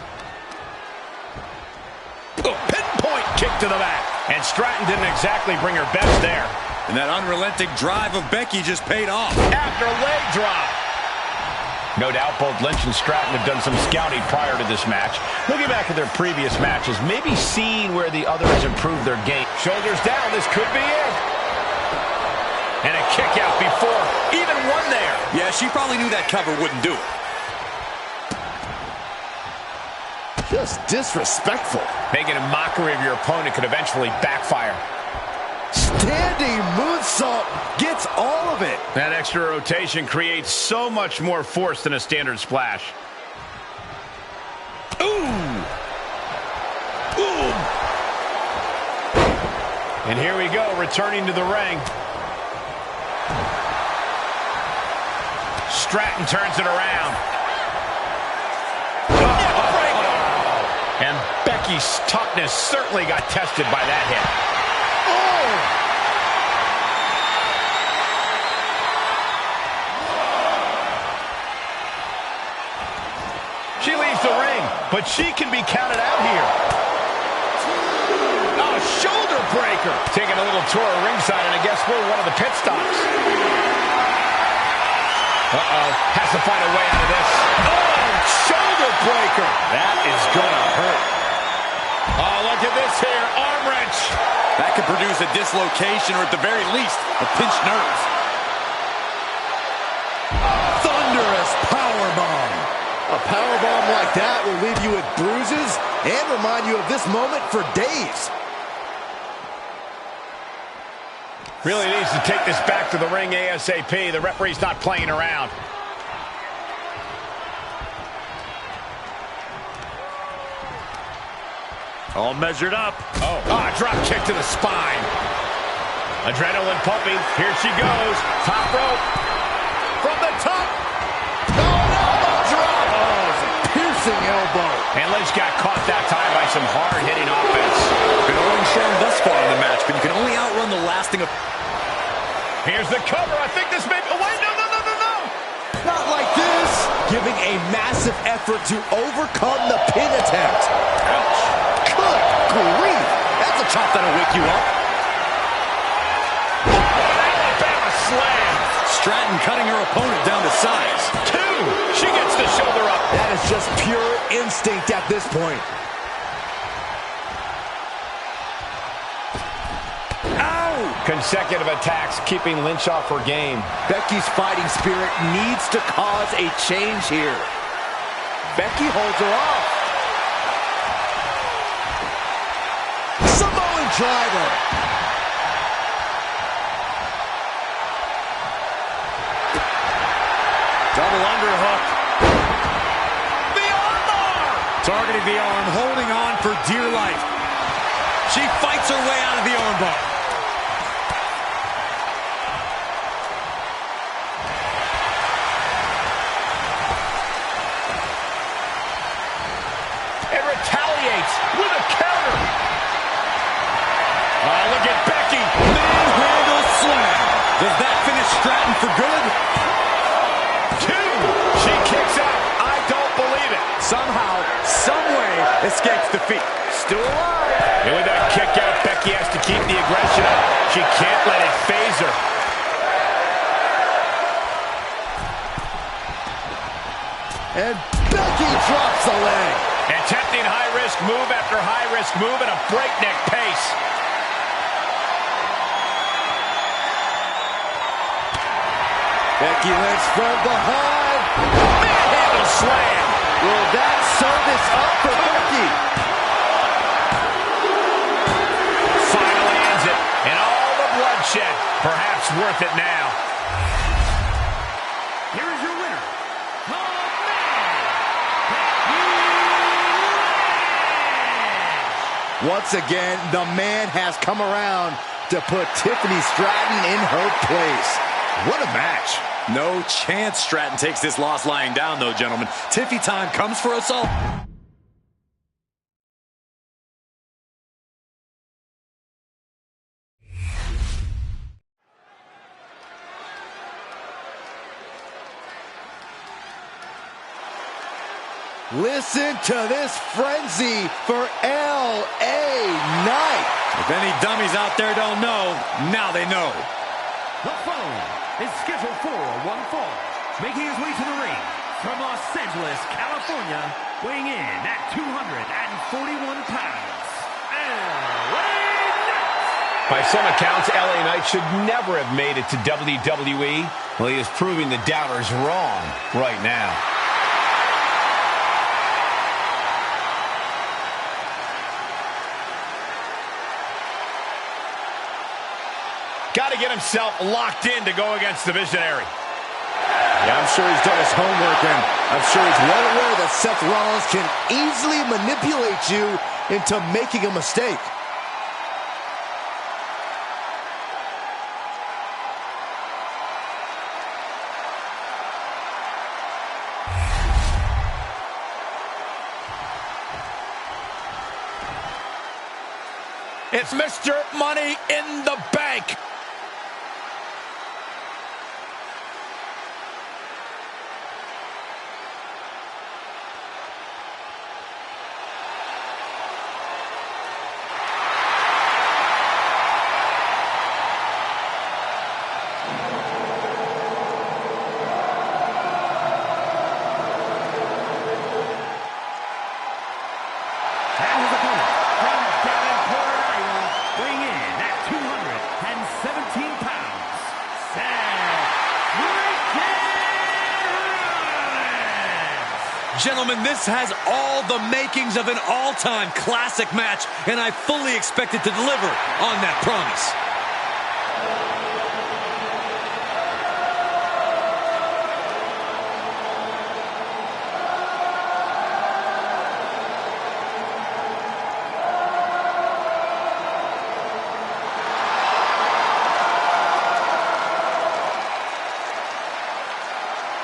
Pinpoint kick to the back. And Stratton didn't exactly bring her best there. And that unrelenting drive of Becky just paid off. After leg drop. No doubt both Lynch and Stratton have done some scouting prior to this match. Looking back at their previous matches, maybe seeing where the other has improved their game. Shoulders down, this could be it. And a kick out before even one there. Yeah, she probably knew that cover wouldn't do it. Just disrespectful. Making a mockery of your opponent could eventually backfire. Standing moonsault gets all of it. That extra rotation creates so much more force than a standard splash. Ooh! Ooh! And here we go, returning to the ring. Stratton turns it around. And Becky's toughness certainly got tested by that hit. She leaves the ring, but she can be counted out here. Oh, shoulder breaker. Taking a little tour of ringside, and I guess we're one of the pit stops. Has to find a way out of this. Oh, shoulder breaker. That is gonna hurt. Oh, look at this here. Arm wrench. That could produce a dislocation, or at the very least, a pinched nerve. Thunderous powerbomb. A powerbomb like that will leave you with bruises and remind you of this moment for days. Really needs to take this back to the ring ASAP. The referee's not playing around. All measured up. Oh, drop kick to the spine. Adrenaline pumping. Here she goes. Top rope. From the top. Oh, elbow drop. Oh, it's a piercing elbow. And Lynch got caught that time by some hard-hitting offense. Been holding strong thus far in the match, but you can only outrun the lasting of... Here's the cover. I think this may... Oh, wait, no. Not like this. Giving a massive effort to overcome the pin attempt. Ouch. Good grief. That's a chop that'll wake you up. Alabama slam. Stratton cutting her opponent down to size. 2. She gets the shoulder up. That is just pure instinct at this point. Consecutive attacks keeping Lynch off her game. Becky's fighting spirit needs to cause a change here. Becky holds her off. Samoan driver. Double underhook. The armbar! Targeting the arm, holding on for dear life. She fights her way out of the armbar. With a counter. Oh, look at Becky. Manhandle slam. Does that finish Stratton for good? 2. She kicks out. I don't believe it. Somehow, someway, escapes defeat. Still alive. And with that kick out, Becky has to keep the aggression up. She can't let it phase her. And Becky drops the leg. Attempting high-risk move after high-risk move at a breakneck pace. Becky Lynch from behind. Manhandle slam. Will that service up for Becky? Finally ends it. And all the bloodshed. Perhaps worth it now. Here is your winner, Once again, the man has come around to put Tiffany Stratton in her place. What a match. No chance Stratton takes this loss lying down, though, gentlemen. Tiffy time comes for us all. Listen to this frenzy for LA Knight. If any dummies out there don't know, now they know. The following is scheduled for one fall, making his way to the ring from Los Angeles, California, weighing in at 241 pounds, LA Knight. By some accounts, LA Knight should never have made it to WWE. Well, he is proving the doubters wrong right now. Got to get himself locked in to go against the Visionary. Yeah, I'm sure he's done his homework, and I'm sure he's well aware that Seth Rollins can easily manipulate you into making a mistake. It's Mr. Money in the Bank. Gentlemen, this has all the makings of an all-time classic match, and I fully expect it to deliver on that promise.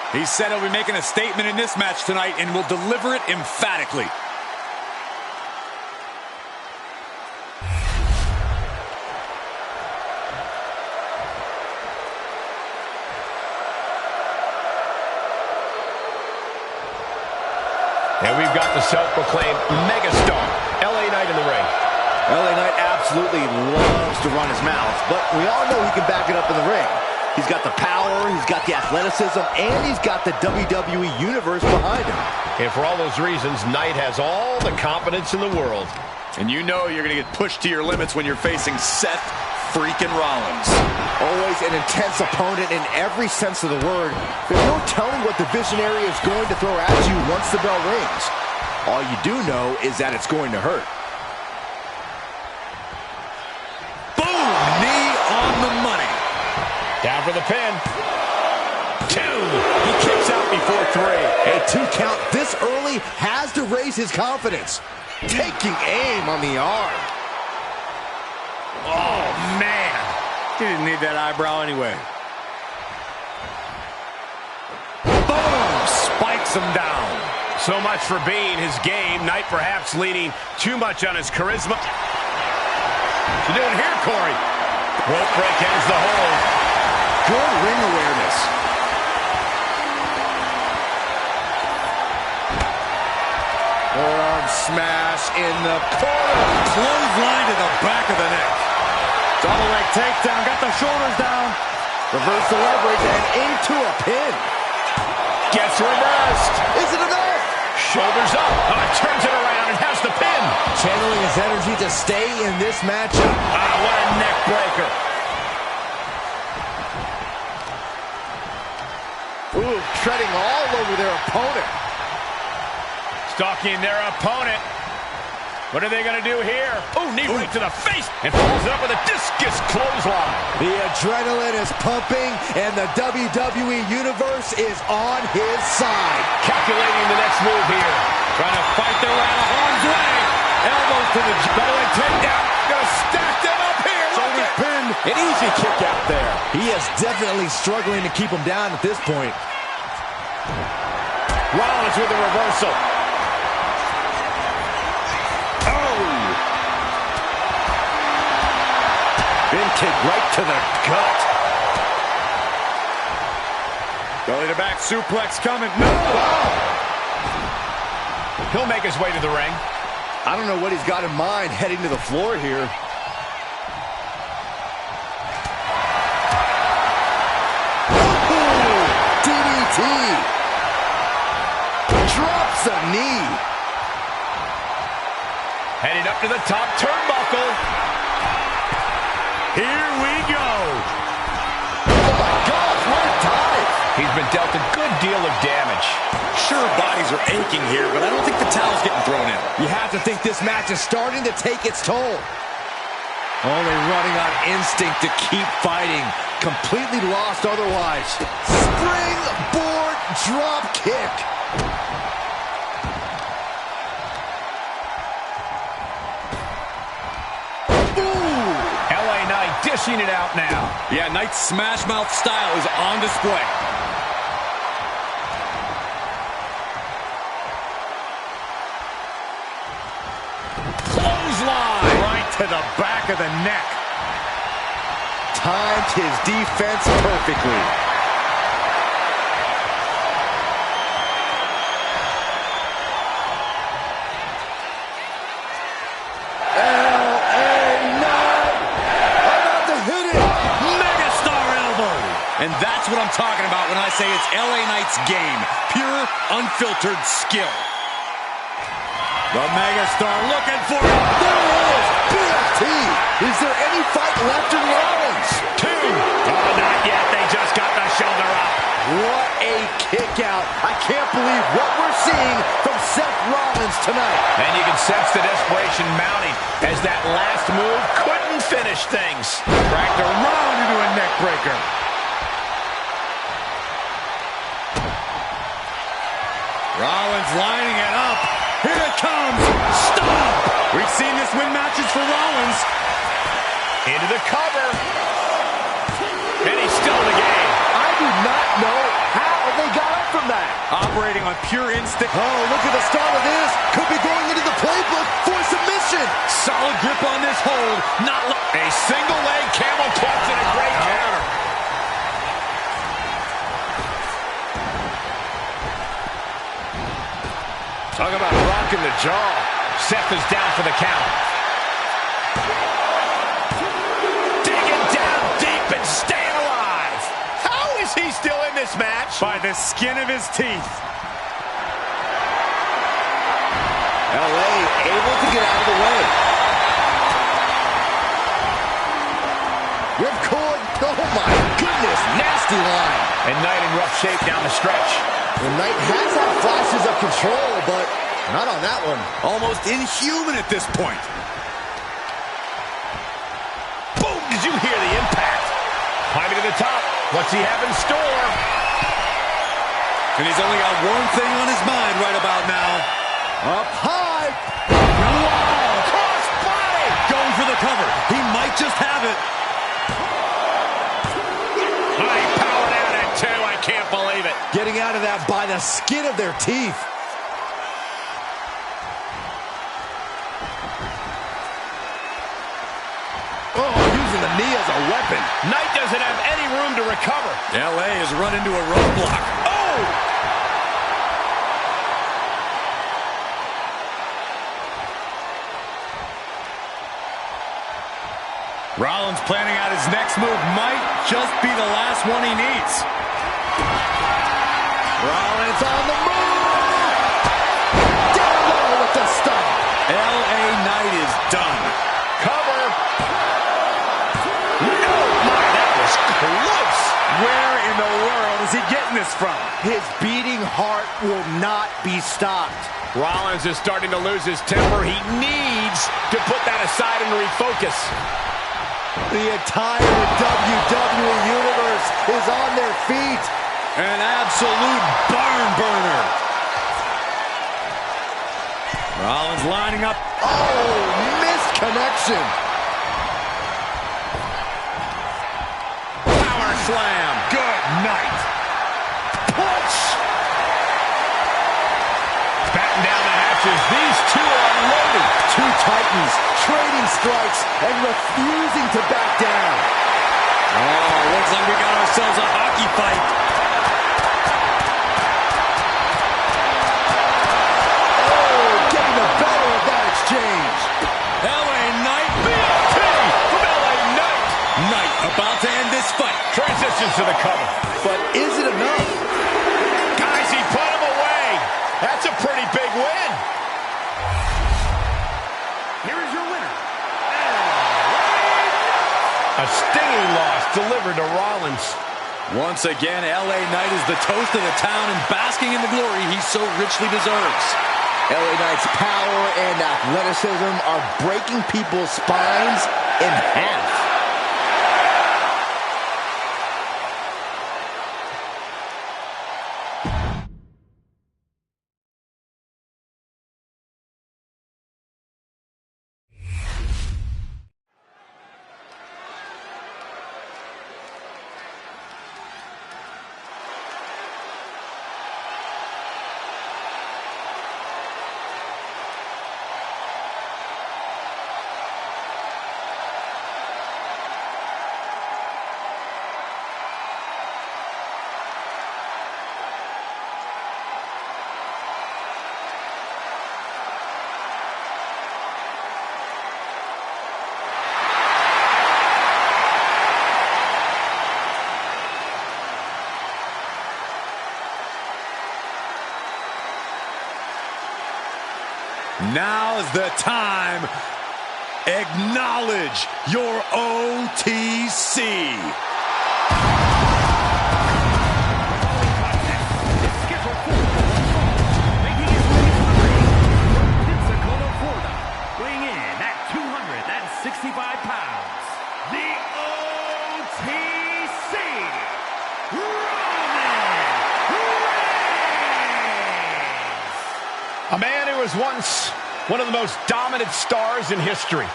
He said he'll be making a statement in this match tonight and will deliver it emphatically. And we've got the self-proclaimed megastar, LA Knight in the ring. LA Knight absolutely loves to run his mouth, but we all know he can back it up in the ring. He's got the power, he's got the athleticism, and he's got the WWE Universe behind him. And for all those reasons, Knight has all the confidence in the world. And you know you're going to get pushed to your limits when you're facing Seth freaking Rollins. Always an intense opponent in every sense of the word. There's no telling what the Visionary is going to throw at you once the bell rings. All you do know is that it's going to hurt. Boom! Knee on the money. Down for the pin. 2. He kicks out before 3. A 2 count this early has to raise his confidence. Taking aim on the arm. Oh, man. He didn't need that eyebrow anyway. Boom! Spikes him down. So much for being his game. Knight perhaps leaning too much on his charisma. What's he doing here, Corey? Rope break ends the hold. Good ring awareness. Forearm smash in the corner. Clothesline to the back of the neck. Double leg takedown. Got the shoulders down. Reverse the leverage and into a pin. Gets reversed. Is it enough? Shoulders up. Turns it around and has the pin. Channeling his energy to stay in this matchup. What a neck breaker. Ooh, treading all over their opponent. Stalking their opponent. What are they going to do here? Oh, knee right to the face. And follows it up with a discus clothesline. The adrenaline is pumping, and the WWE Universe is on his side. Calculating the next move here. Trying to fight their way out of harm's way. Elbows to the double leg takedown. Gonna stack them up here. Shoulders pinned. An easy kick out there. He is definitely struggling to keep him down at this point. Rollins with a reversal. Bin kick right to the gut. Belly to back suplex coming. No! He'll make his way to the ring. I don't know what he's got in mind heading to the floor here. Ooh, DDT. Drops a knee. Heading up to the top turnbuckle. Here we go. Oh my gosh, what a dive. He's been dealt a good deal of damage. Sure, bodies are aching here, but I don't think the towel's getting thrown in. You have to think this match is starting to take its toll. Only running on instinct to keep fighting. Completely lost otherwise. Springboard drop kick. Dishing it out now. Yeah, Knight's smash mouth style is on display. Clothesline. Right to the back of the neck. Timed his defense perfectly. And that's what I'm talking about when I say it's LA Knight's game. Pure, unfiltered skill. The Megastar looking for it. There it is. BFT. Is there any fight left in Rollins? 2. Oh, not yet. They just got the shoulder up. What a kick out. I can't believe what we're seeing from Seth Rollins tonight. And you can sense the desperation mounting as that last move couldn't finish things. Cracked around into a neck breaker. Rollins lining it up. Here it comes. Stop! We've seen this win matches for Rollins. Into the cover. And he's still in the game. I do not know how they got up from that. Operating on pure instinct. Oh, look at the start of this. Could be going into the playbook for submission. Solid grip on this hold. Not a single leg camel clutch and a great counter. Talk about rocking the jaw. Seth is down for the count. Digging down deep and staying alive. How is he still in this match? By the skin of his teeth. LA able to get out of the way. Ripcord. Oh my goodness. Nasty line. And Knight in rough shape down the stretch. The Knight has had flashes of control, but not on that one. almost inhuman at this point. Boom! Did you hear the impact? Climbing to the top. What's he have in store? And he's only got one thing on his mind right about now. Up high. Wow! Cross body! Going for the cover. He might just have it. He powered out at 2. I can't believe it. Getting out of that by the skin of their teeth. Oh, using the knee as a weapon. Knight doesn't have any room to recover. LA has run into a roadblock. Oh! Rollins planning out his next move might just be the last one he needs. Rollins on the move. Down low with the stop. LA Knight is done. Cover. No, my, that was close. Where in the world is he getting this from? His beating heart will not be stopped. Rollins is starting to lose his temper. He needs to put that aside and refocus. The entire WWE Universe is on their feet. An absolute barn burner. Rollins lining up. Oh, missed connection. Power slam. Good night. Punch. Batten down the hatches. These two are unloaded. Two titans trading strikes and refusing to back down. Oh, looks like we got ourselves a hockey fight. Oh, getting the better of that exchange. LA Knight. BFT from LA Knight. Knight about to end this fight. Transitions to the cover. But is it enough? Guys, he put him away. That's a pretty big win. Here is your winner. A stinging loss delivered to Rollins. Once again, LA Knight is the toast of the town and basking in the glory he so richly deserves. LA Knight's power and athleticism are breaking people's spines in half. Now's the time. Acknowledge your OTC. A man who was once one of the most dominant stars in history.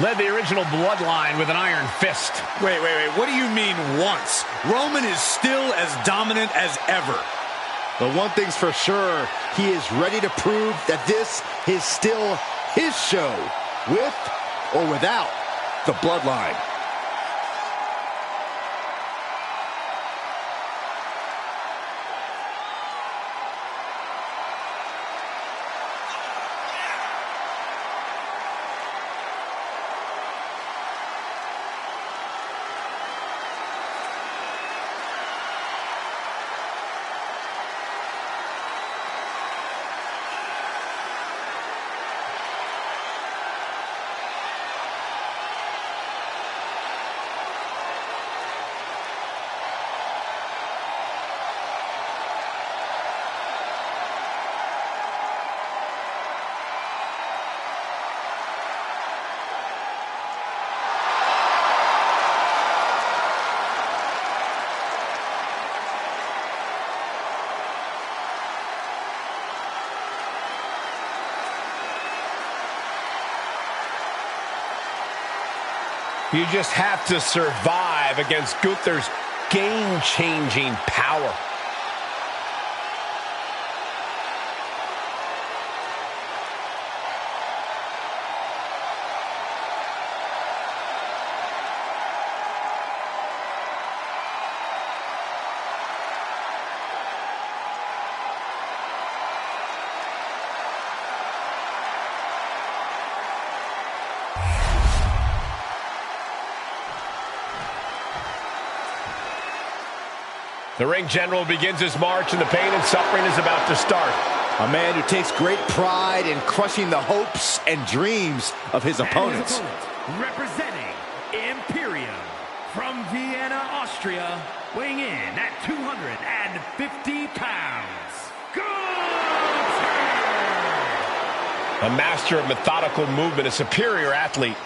Led the original bloodline with an iron fist. Wait. What do you mean once? Roman is still as dominant as ever. But one thing's for sure, he is ready to prove that this is still his show, with or without the bloodline. You just have to survive against Gunther's game-changing power. The ring general begins his march, and the pain and suffering is about to start. A man who takes great pride in crushing the hopes and dreams of his opponents. Representing Imperium from Vienna, Austria, weighing in at 250 pounds, Gunther! A master of methodical movement, a superior athlete.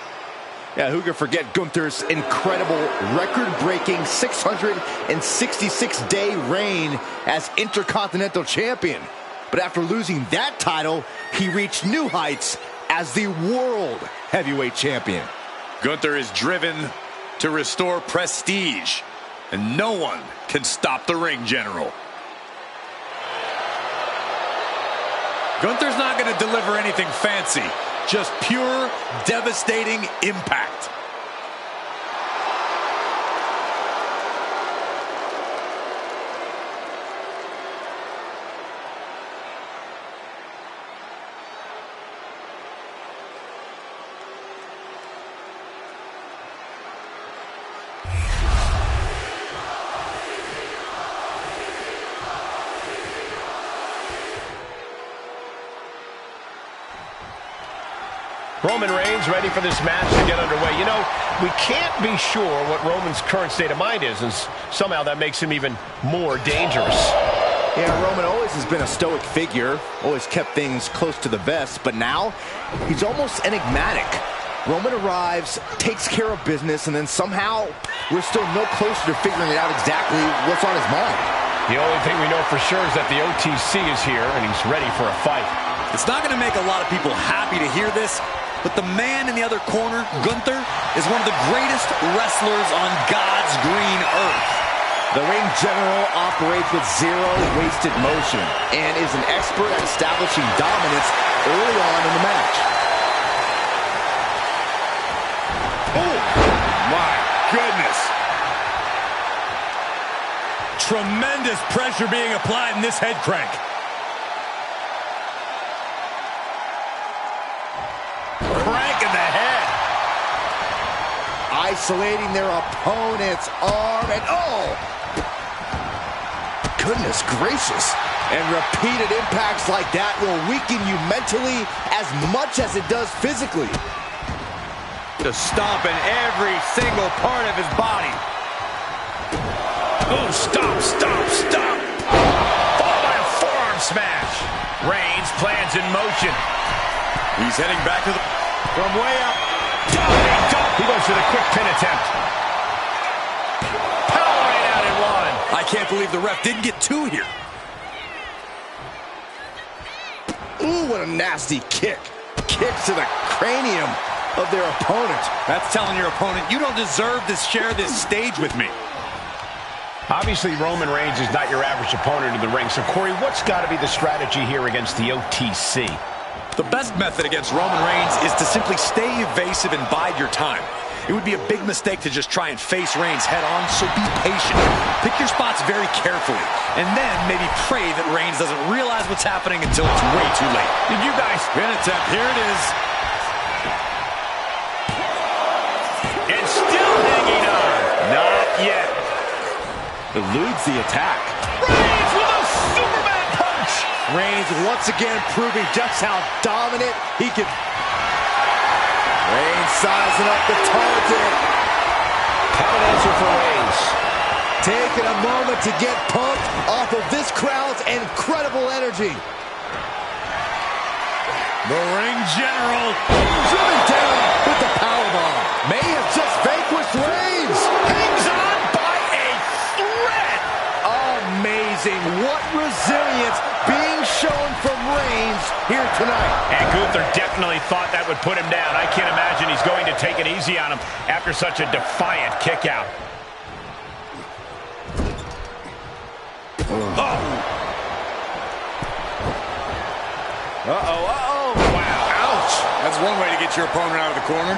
Yeah, who could forget Gunther's incredible record-breaking 666-day reign as Intercontinental Champion. But after losing that title, he reached new heights as the World Heavyweight Champion. Gunther is driven to restore prestige, and no one can stop the ring general. Gunther's not going to deliver anything fancy. Just pure, devastating impact. Roman Reigns ready for this match to get underway. You know, we can't be sure what Roman's current state of mind is, and somehow that makes him even more dangerous. Yeah, Roman always has been a stoic figure, always kept things close to the vest, but now he's almost enigmatic. Roman arrives, takes care of business, and then somehow we're still no closer to figuring out exactly what's on his mind. The only thing we know for sure is that the OTC is here, and he's ready for a fight. It's not going to make a lot of people happy to hear this, but the man in the other corner, Gunther, is one of the greatest wrestlers on God's green earth. The ring general operates with zero wasted motion and is an expert at establishing dominance early on in the match. Oh, my goodness. Tremendous pressure being applied in this head crank. Crank in the head. Isolating their opponent's arm, and oh! Goodness gracious. And repeated impacts like that will weaken you mentally as much as it does physically. To stomp in every single part of his body. Oh, stop, stop, stop. Followed by a forearm smash. Reigns plans in motion. He's heading back to the... From way up. Dominating dump. He goes for the quick pin attempt. Power right out in one. I can't believe the ref didn't get two here. Ooh, what a nasty kick. Kick to the cranium of their opponent. That's telling your opponent, you don't deserve to share this stage with me. Obviously, Roman Reigns is not your average opponent in the ring. So, Corey, what's got to be the strategy here against the OTC? The best method against Roman Reigns is to simply stay evasive and bide your time. It would be a big mistake to just try and face Reigns head on, so be patient. Pick your spots very carefully, and then maybe pray that Reigns doesn't realize what's happening until it's way too late. Did you guys... Pin attempt, here it is. And still hanging on. Not yet. Eludes the attack. Reigns with a Superman punch. Reigns once again proving just how dominant he can. Reigns sizing up the target. Have an answer for Reigns. Taking a moment to get pumped off of this crowd's incredible energy. The ring general. Driven down with the powerbomb. May have just vanquished Reigns. Hangs on by a thread. Amazing. What resilience being shown from Reigns here tonight. And Gunther definitely thought that would put him down. I can't imagine he's going to take it easy on him after such a defiant kick out. Uh-oh. Wow, ouch. That's one way to get your opponent out of the corner.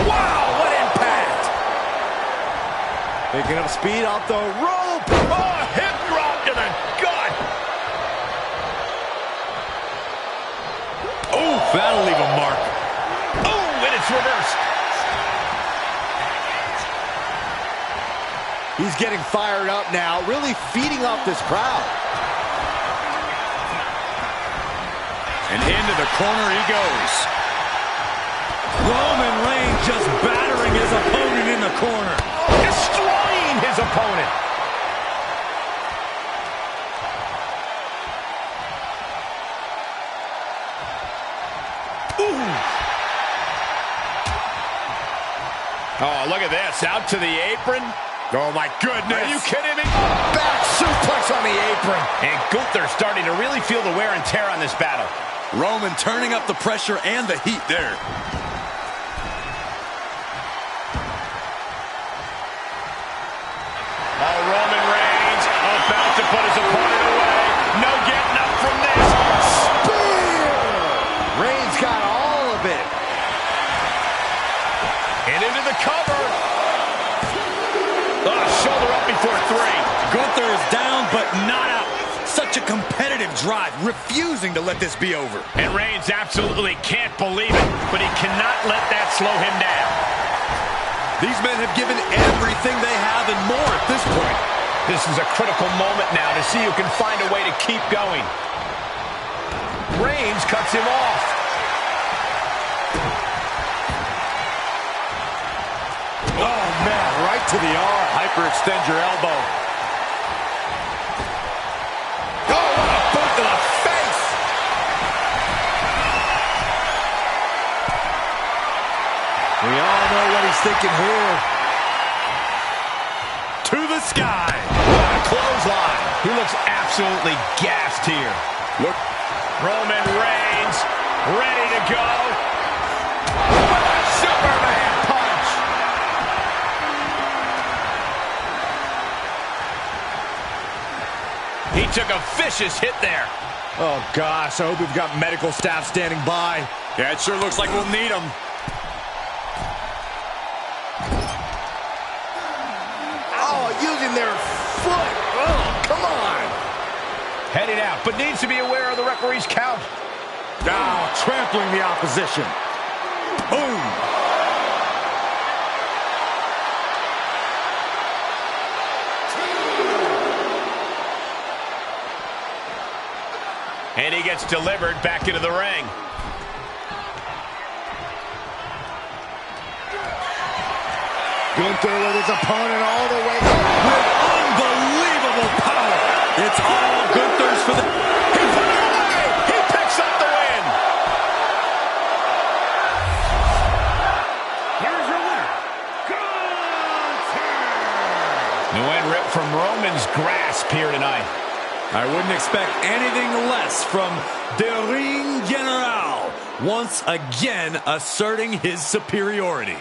Wow, what impact. Picking up speed off the rope. Oh, hip drop to the gut. Oh, that'll leave a mark. Oh, and it's reversed. He's getting fired up now, really feeding off this crowd. And into the corner he goes. Roman Reigns just battering his opponent in the corner. Destroying his opponent. Ooh. Oh, look at this. Out to the apron. Oh, my goodness. Are you kidding me? Back suplex on the apron. And Gunther starting to really feel the wear and tear on this battle. Roman turning up the pressure and the heat there. Oh, Roman Reigns about to put his opponent away. No getting up from this. Spear! Reigns got all of it. And into the cover. Oh, shoulder up before three. Gunther is down, but not out. Such a competitive drive, refusing to let this be over. And Reigns absolutely can't believe it, but he cannot let that slow him down. These men have given everything they have and more at this point. This is a critical moment now to see who can find a way to keep going. Reigns cuts him off. Oh, man, right to the arm. Hyperextend your elbow. Oh, what a boot to the face! We all know what he's thinking here. To the sky. What a clothesline. He looks absolutely gassed here. Look. Roman Reigns ready to go. With a Superman punch. He took a vicious hit there. Oh, gosh, I hope we've got medical staff standing by. Yeah, it sure looks like we'll need them. Oh, using their foot. Oh, come on. Heading out, but needs to be aware of the referee's count. Now trampling the opposition. Boom. And he gets delivered back into the ring. Gunther with his opponent all the way up with unbelievable power. It's all Gunther's for the... He put it away! He picks up the win! Here's your winner, Gunther! The win ripped from Roman's grasp here tonight. I wouldn't expect anything less from the Ring General, once again asserting his superiority.